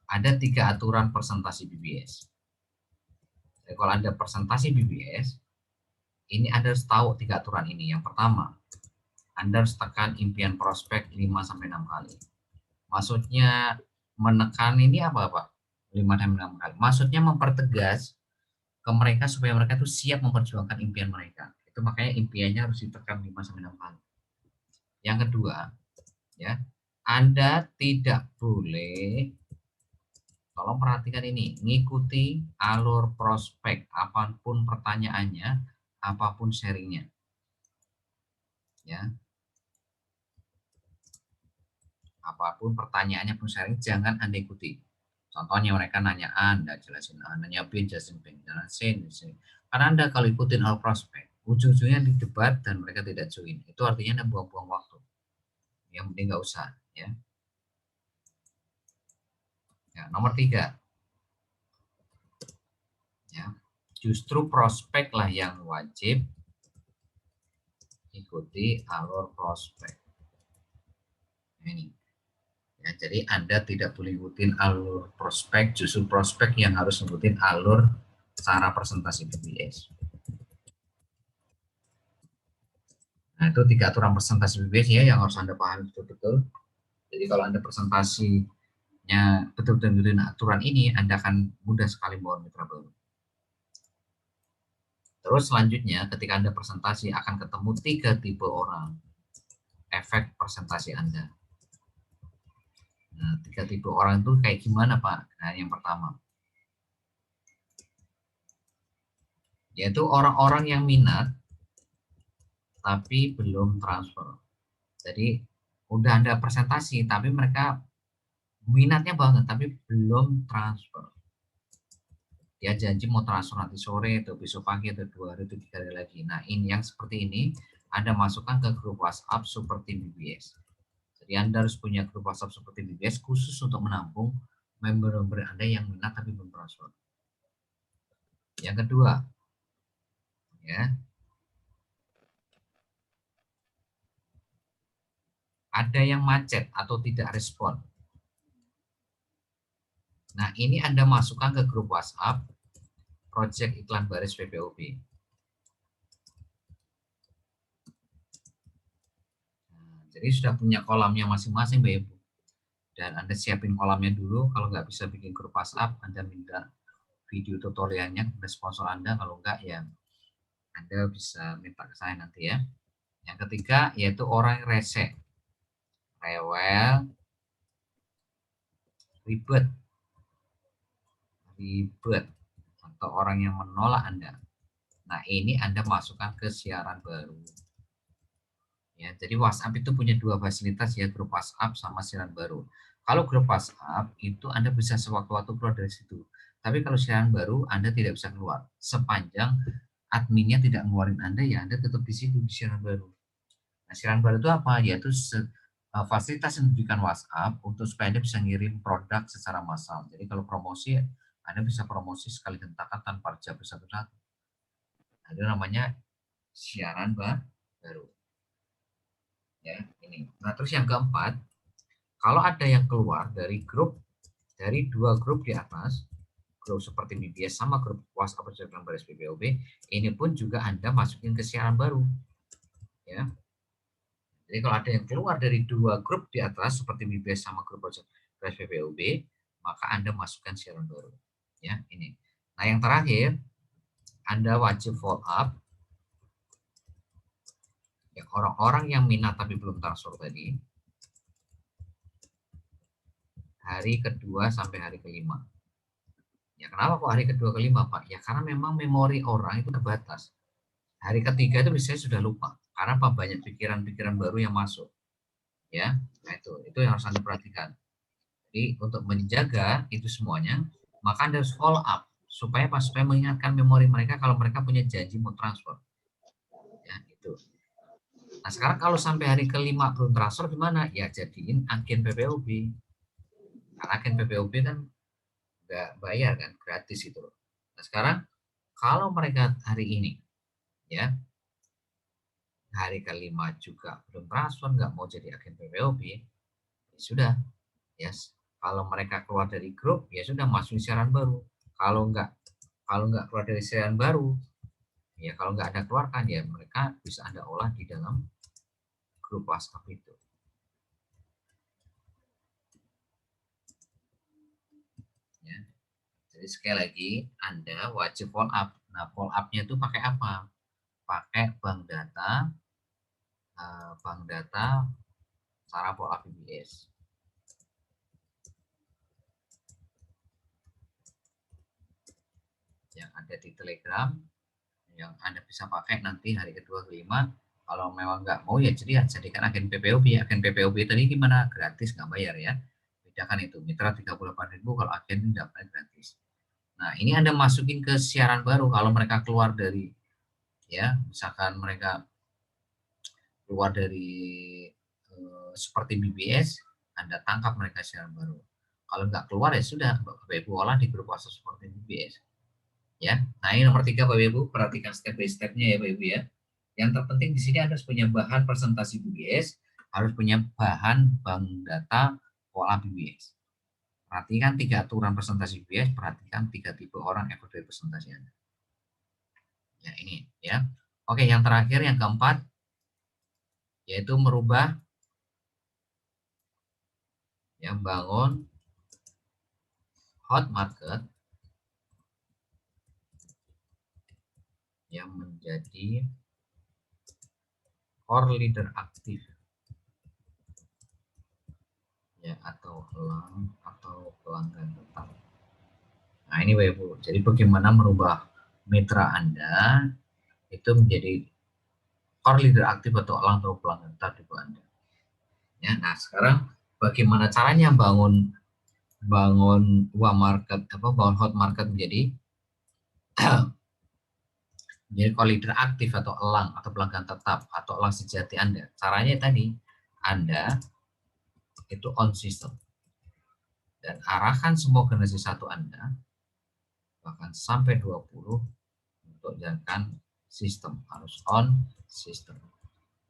Ada 3 aturan presentasi BBS. Jadi kalau Anda presentasi BBS, ini Anda harus tahu 3 aturan ini. Yang pertama, Anda harus tekan impian prospek 5-6 kali. Maksudnya menekan ini apa, Pak? 5-6 kali. Maksudnya mempertegas ke mereka supaya mereka itu siap memperjuangkan impian mereka. Itu makanya impiannya harus ditekan 5-6 kali. Yang kedua, ya, Anda tidak boleh, tolong perhatikan ini, ngikuti alur prospek, apapun pertanyaannya, apapun sharingnya. Ya. Apapun pertanyaannya pun sharing, jangan Anda ikuti. Contohnya mereka nanya A, Anda jelasin A, nanya B, jelasin B, jelasin C. Karena Anda kalau ikutin all prospek, ujung-ujungnya di debat dan mereka tidak join. Itu artinya Anda buang-buang waktu. Yang penting nggak usah. Ya. Ya, nomor 3. Ya, justru prospek lah yang wajib ikuti alur prospek. Ini. Ya, jadi Anda tidak boleh ikutin alur prospek, justru prospek yang harus ikutin alur cara presentasi BBS. Nah, itu 3 aturan presentasi BBS ya yang harus Anda pahami betul-betul. Jadi kalau Anda presentasinya betul-betul ngikutin aturan ini, Anda akan mudah sekali membawa mitra baru. Terus selanjutnya, ketika Anda presentasi akan ketemu 3 tipe orang. Efek presentasi Anda. Nah, 3 tipe orang itu kayak gimana, Pak? Nah, yang pertama, yaitu orang-orang yang minat tapi belum transfer. Jadi udah Anda presentasi tapi mereka minatnya banget tapi belum transfer. Dia janji mau transfer nanti sore atau besok pagi atau 2 hari atau 3 hari lagi. Nah, ini yang seperti ini Anda masukkan ke grup WhatsApp seperti BBS. Jadi Anda harus punya grup WhatsApp seperti BBS khusus untuk menampung member-member Anda yang minat tapi belum transfer. Yang kedua, ya, ada yang macet atau tidak respon. Nah, ini Anda masukkan ke grup WhatsApp Project Iklan Baris PPOB. Nah, jadi sudah punya kolamnya masing-masing, Mbak Ibu. Dan Anda siapin kolamnya dulu. Kalau nggak bisa bikin grup WhatsApp, Anda minta video tutorialnya ke sponsor Anda. Kalau nggak, ya Anda bisa minta ke saya nanti ya. Yang ketiga, yaitu orang yang rese, rewel, ribet, atau orang yang menolak Anda. Nah, ini Anda masukkan ke siaran baru. Ya, jadi WhatsApp itu punya 2 fasilitas ya, grup WhatsApp sama siaran baru. Kalau grup WhatsApp itu Anda bisa sewaktu-waktu keluar dari situ. Tapi kalau siaran baru Anda tidak bisa keluar. Sepanjang adminnya tidak ngeluarin Anda, ya Anda tetap di situ di siaran baru. Nah, siaran baru itu apa? Yaitu fasilitas yang diberikan WhatsApp untuk supaya Anda bisa ngirim produk secara massal. Jadi kalau promosi, Anda bisa promosi sekali hentakan tanpa jabr satu-satu. Ada namanya siaran baru. Ya, ini. Nah, terus yang keempat, kalau ada yang keluar dari grup, dari dua grup di atas, grup seperti BBS sama grup WhatsApp Project Baris PPOB, ini pun juga Anda masukin ke siaran baru. Ya. Jadi kalau ada yang keluar dari dua grup di atas seperti BBS sama grup Project Baris PPOB, maka Anda masukkan siaran baru. Ya, ini. Nah, yang terakhir, Anda wajib follow up ya, orang-orang yang minat tapi belum transfer tadi, hari kedua sampai hari kelima. Ya, kenapa kok hari kedua kelima, Pak? Ya karena memang memori orang itu terbatas. Hari ketiga itu biasanya sudah lupa. Karena apa? Banyak pikiran-pikiran baru yang masuk. Ya, nah itu yang harus Anda perhatikan. Jadi untuk menjaga itu semuanya, maka Anda harus follow up supaya pas supaya mengingatkan memori mereka kalau mereka punya janji mau transfer. Ya, itu. Nah, sekarang kalau sampai hari kelima belum transfer gimana? Ya jadiin agen PPOB. Karena agen PPOB kan nggak bayar kan, gratis itu loh. Nah, sekarang kalau mereka hari ini ya hari kelima juga belum transfer, nggak mau jadi agen PPOB, ya sudah, ya kalau mereka keluar dari grup, ya sudah masuk siaran baru. Kalau nggak keluar dari siaran baru, ya kalau nggak ada keluarkan, ya mereka bisa Anda olah di dalam grup WhatsApp itu. Ya. Jadi sekali lagi, Anda wajib follow up. Nah, follow up-nya itu pakai apa? Pakai bank data cara follow up BBS. Yang ada di Telegram, yang Anda bisa pakai nanti hari kedua kelima. Kalau memang nggak mau ya jadi jadikan agen PPOB. Agen PPOB tadi gimana? Gratis, nggak bayar ya. Bedakan itu, mitra 38.000, kalau agen dapatnya gratis. Nah, ini Anda masukin ke siaran baru kalau mereka keluar dari, ya misalkan mereka keluar dari seperti BBS, Anda tangkap mereka siaran baru. Kalau nggak keluar ya sudah, Bapak Ibu olah di grup WhatsApp seperti BBS. Ya, nah ini nomor 3 Bapak Ibu, perhatikan step by stepnya ya Bapak Ibu ya. Yang terpenting di sini Anda harus punya bahan presentasi BBS, harus punya bahan bank data pola BBS. Perhatikan 3 aturan presentasi BBS, perhatikan 3 tipe orang efek dari presentasi Anda. Ya ini ya. Oke, yang terakhir yang keempat yaitu merubah, yang bangun hot market yang menjadi core leader aktif ya, atau elang atau pelanggan tetap. Nah ini Bapak Ibu, jadi bagaimana merubah mitra Anda itu menjadi core leader aktif atau elang atau pelanggan tetap di Anda. Ya, nah sekarang bagaimana caranya bangun market, bangun hot market menjadi core leader aktif atau elang atau pelanggan tetap atau elang sejati Anda. Caranya tadi, Anda itu on system dan arahkan semua generasi satu Anda bahkan sampai 20 untuk jalankan sistem, harus on system.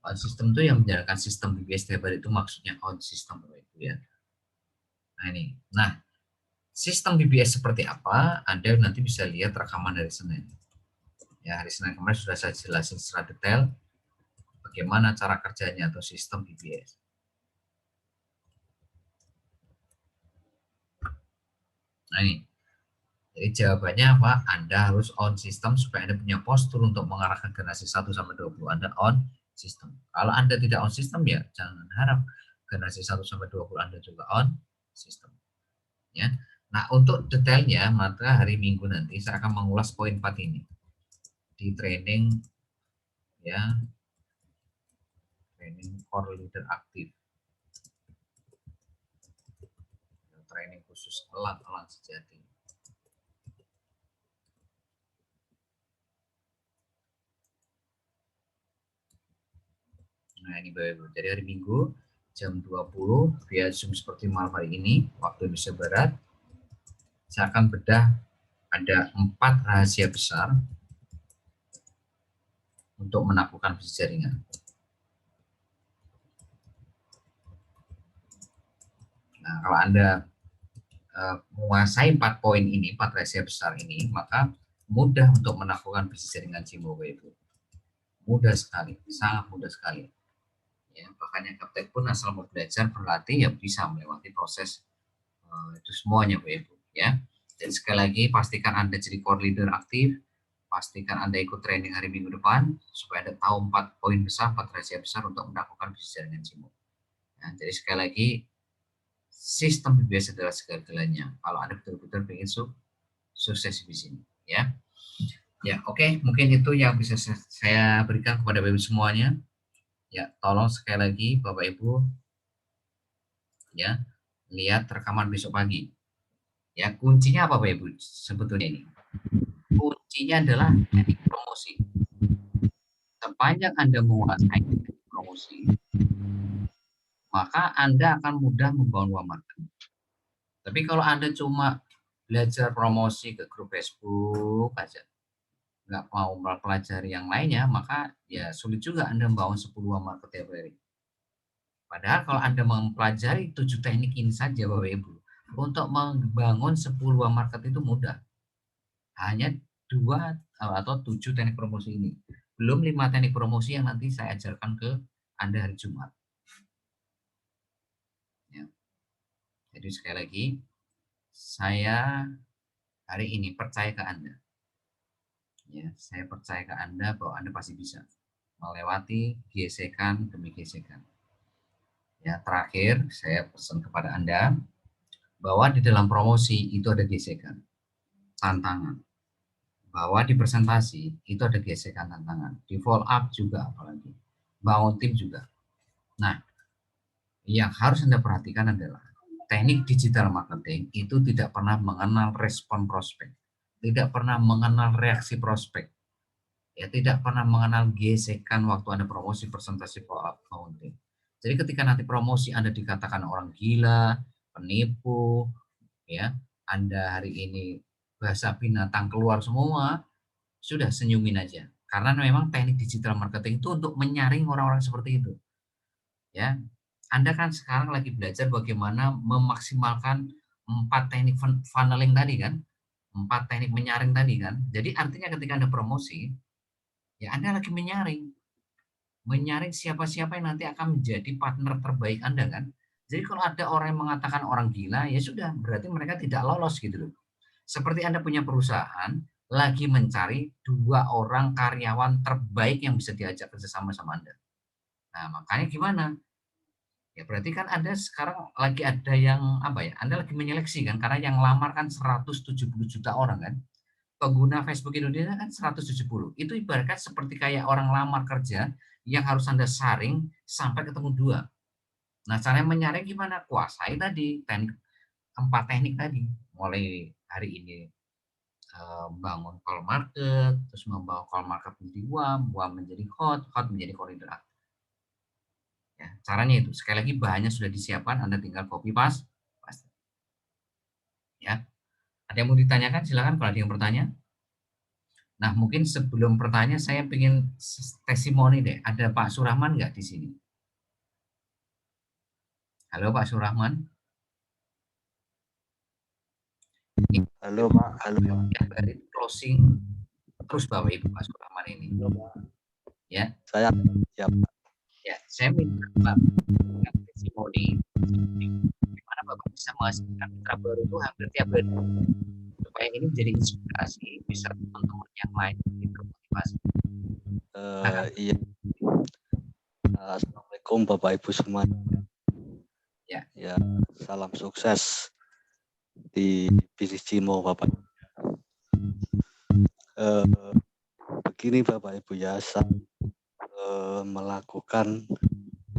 On system itu yang menjalankan sistem BBS Debat itu maksudnya on system itu ya. Nah ini, nah sistem BBS seperti apa? Anda nanti bisa lihat rekaman dari Senin. Ya, hari Senin kemarin sudah saya jelasin secara detail bagaimana cara kerjanya atau sistem BBS. Nah ini, jadi jawabannya apa? Anda harus on system supaya Anda punya postur untuk mengarahkan generasi 1 sampai 20. Anda on system. Kalau Anda tidak on system ya jangan harap generasi 1 sampai 20 Anda juga on system. Ya. Nah, untuk detailnya maka hari Minggu nanti saya akan mengulas poin 4 ini di training ya, training core leader aktif. khusus elang-elang sejati. Nah ini Bapak Ibu, jadi hari Minggu jam 20 via Zoom seperti malam hari ini waktu Indonesia Barat, saya akan bedah ada 4 rahasia besar untuk menaklukkan bisnis jaringan. Nah, kalau Anda menguasai 4 poin ini, 4 rahasia besar ini, maka mudah untuk menaklukkan bisnis jaringan Cimo, Bapak Ibu. Mudah sekali, sangat mudah sekali. Ya, bahkan yang gaptek pun asal mau belajar, berlatih, ya bisa melewati proses itu semuanya, Bapak Ibu. Ya. Dan sekali lagi, pastikan Anda jadi core leader aktif, pastikan Anda ikut training hari Minggu depan, supaya Anda tahu 4 poin besar, 4 rahasia besar untuk menaklukkan bisnis jaringan Cimo. Nah, jadi sekali lagi, sistem PBS adalah segala-galanya. Kalau Anda betul-betul ingin sukses di sini, ya. Ya, oke, mungkin itu yang bisa saya berikan kepada Bapak Ibu semuanya. Ya, tolong sekali lagi Bapak Ibu ya, lihat rekaman besok pagi. Ya, kuncinya apa Bapak Ibu sebetulnya ini? Kuncinya adalah teknik promosi. Sepanjang Anda menguasai teknik promosi, maka Anda akan mudah membangun uang marketing. Tapi kalau Anda cuma belajar promosi ke grup Facebook aja, nggak mau mempelajari yang lainnya, maka ya sulit juga Anda membangun 10 uang market tiap hari. Padahal kalau Anda mempelajari 7 teknik ini saja Bapak Ibu, untuk membangun 10 uang market itu mudah. Hanya 2 atau 7 teknik promosi ini. Belum 5 teknik promosi yang nanti saya ajarkan ke Anda hari Jumat. Ya. Jadi sekali lagi, saya hari ini percaya ke Anda. Ya, saya percaya ke Anda bahwa Anda pasti bisa melewati gesekan demi gesekan. Ya, terakhir saya pesan kepada Anda bahwa di dalam promosi itu ada gesekan, tantangan. Bahwa di presentasi itu ada gesekan, tantangan. Di follow up juga apalagi. Bangun tim juga. Nah, yang harus Anda perhatikan adalah teknik digital marketing itu tidak pernah mengenal respon prospek. Tidak pernah mengenal reaksi prospek. Ya, tidak pernah mengenal gesekan waktu Anda promosi, presentasi, follow up, bangun tim. Jadi ketika nanti promosi Anda dikatakan orang gila, penipu, ya, Anda hari ini bahasa binatang keluar semua, sudah senyumin aja. Karena memang teknik digital marketing itu untuk menyaring orang-orang seperti itu. Ya, Anda kan sekarang lagi belajar bagaimana memaksimalkan 4 teknik funneling tadi kan, 4 teknik menyaring tadi kan. Jadi artinya ketika Anda promosi, ya Anda lagi menyaring siapa-siapa yang nanti akan menjadi partner terbaik Anda kan. Jadi kalau ada orang yang mengatakan orang gila, ya sudah, berarti mereka tidak lolos gitu loh. Seperti Anda punya perusahaan, lagi mencari 2 orang karyawan terbaik yang bisa diajak kerjasama sama Anda. Nah, makanya gimana? Ya berarti kan Anda sekarang lagi ada yang, apa ya, Anda lagi menyeleksi kan, karena yang lamar kan 170 juta orang kan. Pengguna Facebook Indonesia kan 170. Itu ibaratkan seperti kayak orang lamar kerja yang harus Anda saring sampai ketemu 2. Nah, cara menyaring gimana? Kuasai tadi, 4 teknik tadi. Mulai hari ini bangun call market, terus membawa call market menjadi warm menjadi hot menjadi koridor aktif. Ya, caranya itu. Sekali lagi bahannya sudah disiapkan, Anda tinggal copy paste. Ya. Ada yang mau ditanyakan? Silakan kalau ada yang bertanya. Nah, mungkin sebelum bertanya saya ingin testimoni deh. Ada Pak Surahman nggak di sini? Halo Pak Surahman. Halo Pak, halo. Yang dari closing terus Bapak Ibu Pak Surahman ini. Ya. Saya ya Pak. Ya, saya minta Pak testimoni gimana Bapak bisa menghasilkan mitra baru itu hampir tiap hari supaya ini menjadi inspirasi bisa teman-teman yang lain termotivasi. Iya. Assalamualaikum Bapak Ibu semua. Ya. Ya, salam sukses di bisnis Cimo Bapak. Begini Bapak Ibu ya, saya melakukan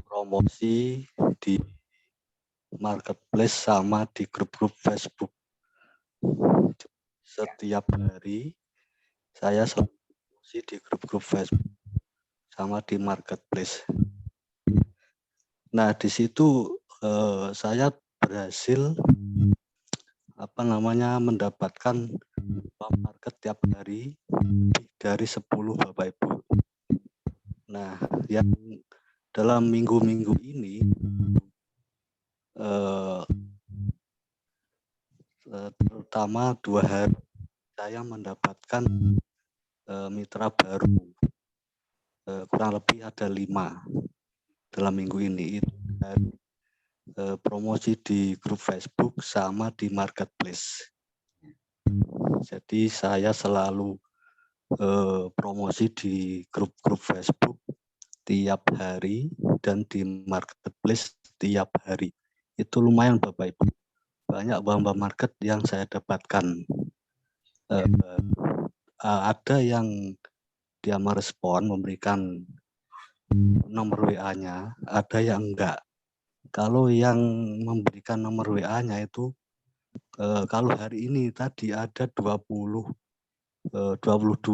promosi di marketplace sama di grup-grup Facebook. Setiap hari saya selalu promosi di grup-grup Facebook sama di marketplace. Nah, di situ saya berhasil mendapatkan market tiap hari dari 10 Bapak Ibu. Nah, yang dalam minggu-minggu ini terutama 2 hari saya mendapatkan mitra baru, kurang lebih ada 5 dalam minggu ini. Itu dari promosi di grup Facebook sama di marketplace. Jadi saya selalu promosi di grup-grup Facebook tiap hari dan di marketplace tiap hari. Itu lumayan Bapak Ibu. Banyak Mbak market yang saya dapatkan. Ada yang dia merespon, memberikan nomor WA-nya, ada yang enggak. Kalau yang memberikan nomor WA-nya itu, kalau hari ini tadi ada 22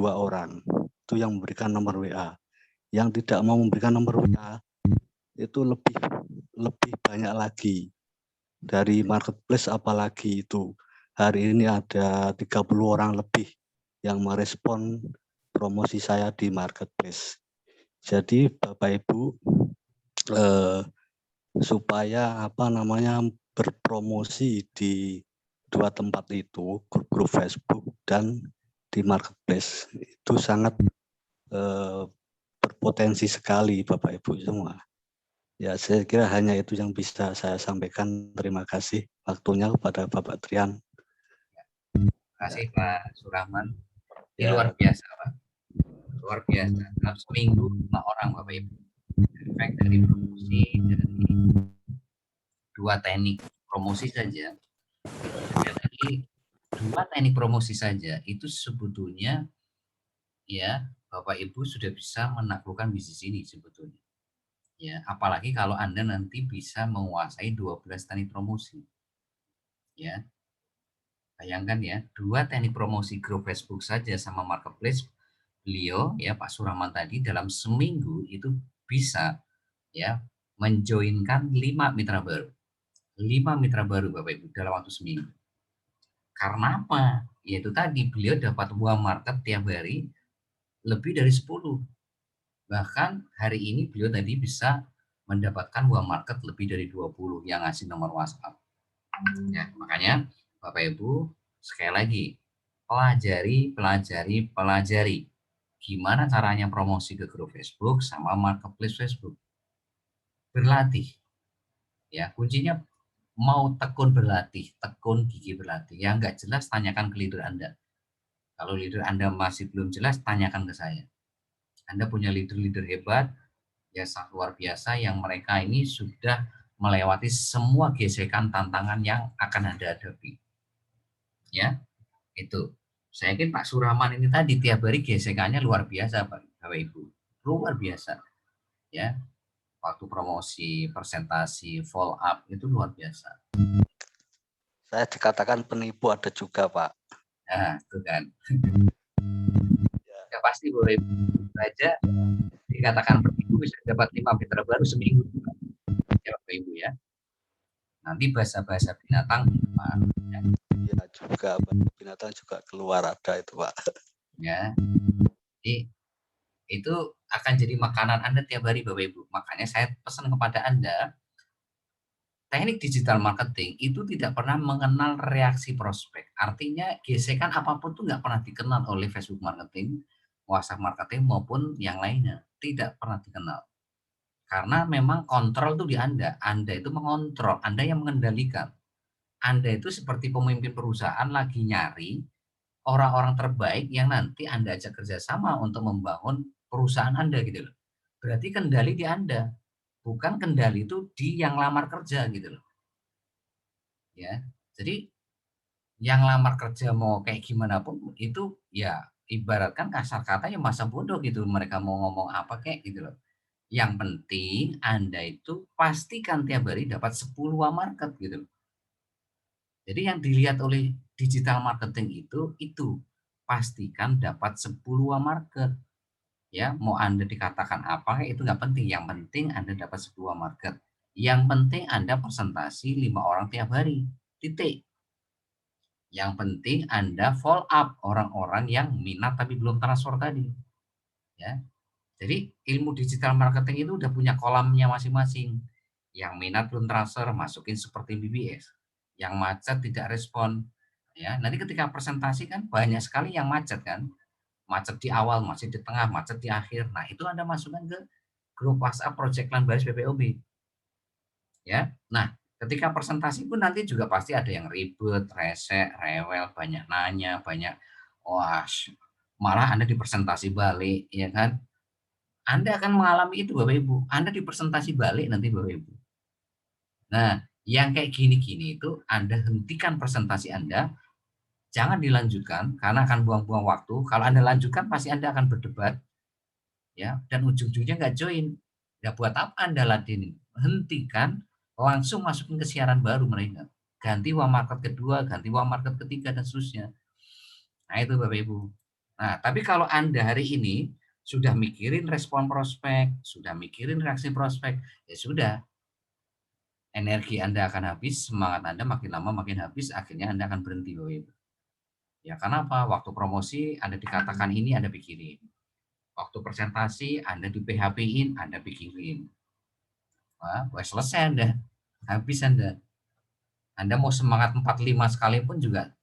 orang itu yang memberikan nomor WA. Yang tidak mau memberikan nomor WA itu lebih banyak lagi. Dari marketplace apalagi itu. Hari ini ada 30 orang lebih yang merespon promosi saya di marketplace. Jadi Bapak Ibu supaya berpromosi di 2 tempat itu, grup Facebook dan di marketplace, itu sangat berpotensi sekali Bapak Ibu semua. Ya, saya kira hanya itu yang bisa saya sampaikan. Terima kasih waktunya kepada Bapak Trian. Terima kasih Pak Surahman. Ini luar biasa Pak. Luar biasa. Dalam seminggu 5 orang Bapak Ibu. Efek dari promosi dari 2 teknik promosi saja. Jadi 2 teknik promosi saja itu sebetulnya ya Bapak Ibu sudah bisa menaklukkan bisnis ini sebetulnya. Ya, apalagi kalau Anda nanti bisa menguasai 12 teknik promosi. Ya. Bayangkan ya, 2 teknik promosi grup Facebook saja sama marketplace beliau ya Pak Surahman tadi dalam seminggu itu bisa ya menjoinkan 5 mitra baru. 5 mitra baru Bapak Ibu dalam waktu seminggu. Karena apa? Yaitu tadi beliau dapat uang market tiap hari lebih dari 10. Bahkan hari ini beliau tadi bisa mendapatkan uang market lebih dari 20 yang ngasih nomor WhatsApp. Ya, makanya Bapak Ibu sekali lagi pelajari gimana caranya promosi ke grup Facebook sama marketplace Facebook. Berlatih. Ya, kuncinya mau tekun berlatih, tekun gigi berlatih. Yang nggak jelas tanyakan ke leader Anda. Kalau leader Anda masih belum jelas, tanyakan ke saya. Anda punya leader-leader hebat, ya sangat luar biasa yang mereka ini sudah melewati semua gesekan tantangan yang akan Anda hadapi. Ya, itu. Saya yakin Pak Surahman ini tadi tiap hari gesekannya luar biasa, Bapak Ibu. Luar biasa. Ya, waktu promosi, presentasi, follow up itu luar biasa. Saya dikatakan penipu ada juga, Pak. Nah, itu kan. Ya pasti boleh saja dikatakan penipu bisa dapat 5 mitra baru seminggu. Ya Bapak Ibu ya. Nanti bahasa-bahasa binatang Pak. Ya juga, binatang juga keluar ada itu, Pak. Ya. Jadi itu akan jadi makanan Anda tiap hari Bapak Ibu. Makanya saya pesan kepada Anda, teknik digital marketing itu tidak pernah mengenal reaksi prospek. Artinya gesekan apapun itu nggak pernah dikenal oleh Facebook marketing, WhatsApp marketing maupun yang lainnya. Tidak pernah dikenal. Karena memang kontrol itu di Anda. Anda itu mengontrol, Anda yang mengendalikan. Anda itu seperti pemimpin perusahaan lagi nyari orang-orang terbaik yang nanti Anda ajak kerjasama untuk membangun perusahaan Anda gitu loh. Berarti kendali di Anda. Bukan kendali itu di yang lamar kerja gitu loh. Ya, jadi yang lamar kerja mau kayak gimana pun itu ya ibaratkan kasar katanya masa bodoh gitu mereka mau ngomong apa kayak gitu loh. Yang penting Anda itu pastikan tiap hari dapat 10 market gitu. Jadi yang dilihat oleh digital marketing itu pastikan dapat 10 market. Ya, mau Anda dikatakan apa itu nggak penting, yang penting Anda dapat 10 market. Yang penting Anda presentasi 5 orang tiap hari, titik. Yang penting Anda follow up orang-orang yang minat tapi belum transfer tadi, ya. Jadi ilmu digital marketing itu udah punya kolamnya masing-masing. Yang minat belum transfer, masukin seperti BBS. Yang macet tidak respon, ya. Nanti ketika presentasi kan banyak sekali yang macet kan, macet di awal, macet di tengah, macet di akhir. Nah, itu Anda masukkan ke grup WhatsApp Project Land Baris BPOB, ya. Nah, ketika presentasi pun nanti juga pasti ada yang ribet, rese, rewel, banyak nanya, banyak wah, malah Anda dipresentasi balik, ya kan. Anda akan mengalami itu Bapak Ibu, Anda dipresentasi balik nanti Bapak Ibu. Nah, yang kayak gini-gini itu Anda hentikan presentasi Anda, jangan dilanjutkan karena akan buang-buang waktu. Kalau Anda lanjutkan pasti Anda akan berdebat, ya, dan ujung-ujungnya nggak join. Ya buat apa Anda ladenin? Hentikan, langsung masukin ke siaran baru mereka. Ganti uang market kedua, ganti uang market ketiga, dan seterusnya. Nah itu Bapak Ibu. Nah, tapi kalau Anda hari ini sudah mikirin respon prospek, sudah mikirin reaksi prospek, ya sudah, energi Anda akan habis, semangat Anda makin lama makin habis, akhirnya Anda akan berhenti Bapak Ibu. Ya karena apa? Waktu promosi Anda dikatakan ini Anda pikirin. Waktu presentasi Anda di PHP-in Anda pikirin. Wah, wah selesai Anda, habis Anda. Anda mau semangat 45 sekalipun juga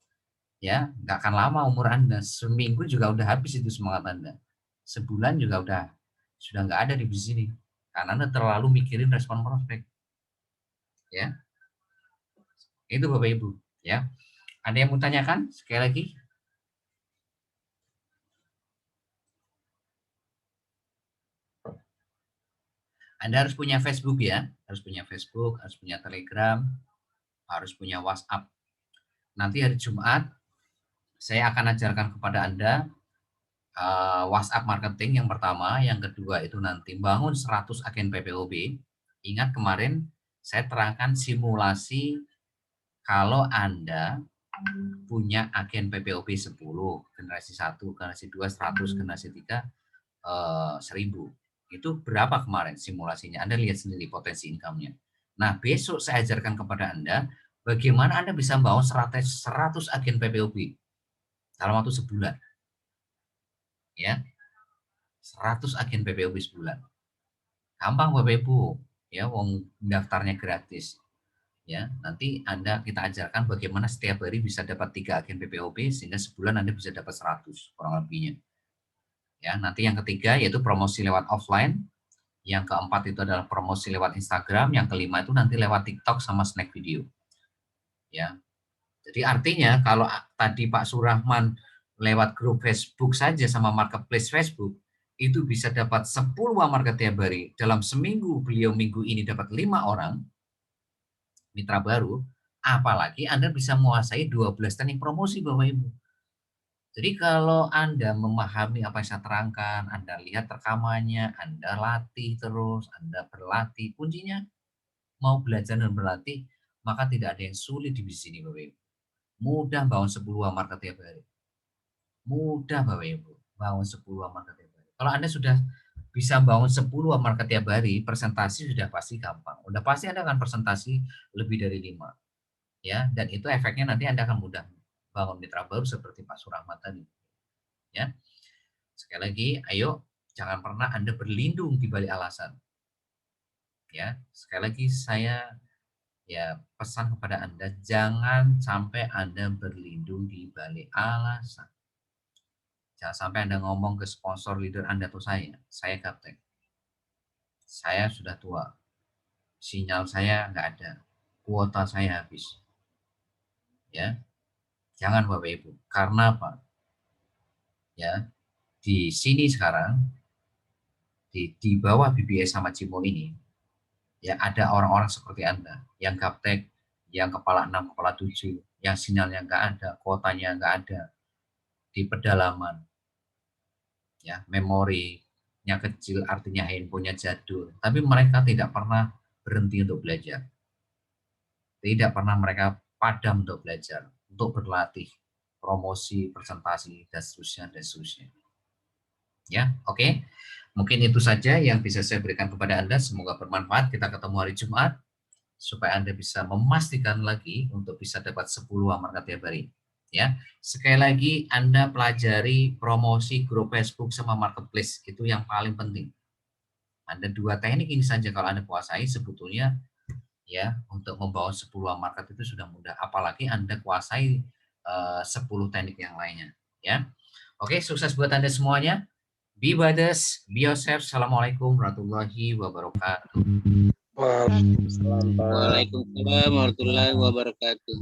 ya nggak akan lama umur Anda. Seminggu juga udah habis itu semangat Anda. Sebulan juga sudah nggak ada di sini. Karena Anda terlalu mikirin respon prospek. Ya, itu Bapak Ibu. Ya, ada yang mau tanyakan sekali lagi? Anda harus punya Facebook ya, harus punya Facebook, harus punya Telegram, harus punya WhatsApp. Nanti hari Jumat saya akan ajarkan kepada Anda WhatsApp marketing yang pertama, yang kedua itu nanti bangun 100 agen PPOB. Ingat kemarin saya terangkan simulasi kalau Anda punya agen PPOB 10, generasi 1, generasi 2, 100, generasi 3, 1000. Itu berapa kemarin simulasinya? Anda lihat sendiri potensi income-nya. Nah, besok saya ajarkan kepada Anda bagaimana Anda bisa membangun 100 agen PPOB dalam waktu sebulan. Ya, 100 agen PPOB sebulan. Gampang Bapak Ibu, ya wong daftarnya gratis. Ya, nanti kita ajarkan bagaimana setiap hari bisa dapat 3 agen PPOB sehingga sebulan Anda bisa dapat 100 kurang lebihnya. Ya, nanti yang ketiga yaitu promosi lewat offline, yang keempat itu adalah promosi lewat Instagram, yang kelima itu nanti lewat TikTok sama snack video. Ya. Jadi artinya kalau tadi Pak Surahman lewat grup Facebook saja sama marketplace Facebook itu bisa dapat 10 market tiap hari. Dalam seminggu beliau minggu ini dapat 5 orang mitra baru, apalagi Anda bisa menguasai 12 teknik promosi Bapak Ibu. Jadi kalau Anda memahami apa yang saya terangkan, Anda lihat rekamannya, Anda latih terus, Anda berlatih, kuncinya mau belajar dan berlatih, maka tidak ada yang sulit di sini Bapak Ibu. Mudah bangun 10 market tiap hari. Mudah Bapak Ibu, bangun 10 market tiap hari. Kalau Anda sudah bisa bangun 10 market tiap hari, presentasi sudah pasti gampang. Udah pasti Anda akan presentasi lebih dari 5. Ya, dan itu efeknya nanti Anda akan mudah bangun mitra baru seperti Pak Surahmat tadi. Ya. Sekali lagi, ayo jangan pernah Anda berlindung di balik alasan. Ya, sekali lagi saya ya pesan kepada Anda, jangan sampai Anda berlindung di balik alasan. Jangan sampai Anda ngomong ke sponsor leader Anda atau saya gaptek. Saya sudah tua, sinyal saya nggak ada, kuota saya habis. Ya, jangan Bapak Ibu. Karena apa? Ya, di sini sekarang di bawah BBS sama Cimo ini, ya ada orang-orang seperti Anda yang gaptek, yang kepala 6, kepala 7, yang sinyalnya nggak ada, kuotanya nggak ada, di pedalaman, ya memori kecil artinya handphonenya jadul, tapi mereka tidak pernah berhenti untuk belajar. Tidak pernah mereka padam untuk belajar, untuk berlatih, promosi, presentasi, dan seterusnya, dan seterusnya. Ya, oke. Mungkin itu saja yang bisa saya berikan kepada Anda. Semoga bermanfaat. Kita ketemu hari Jumat, supaya Anda bisa memastikan lagi untuk bisa dapat 10 amarga tiap hari. Ya, sekali lagi Anda pelajari promosi grup Facebook sama marketplace, itu yang paling penting. Anda 2 teknik ini saja kalau Anda kuasai, sebetulnya ya untuk membawa 10 market itu sudah mudah, apalagi Anda kuasai 10 teknik yang lainnya, ya. Oke, sukses buat Anda semuanya. Be brothers, be yourself. Assalamualaikum warahmatullahi wabarakatuh. Waalaikumsalam, Pak. Waalaikumsalam warahmatullahi wabarakatuh.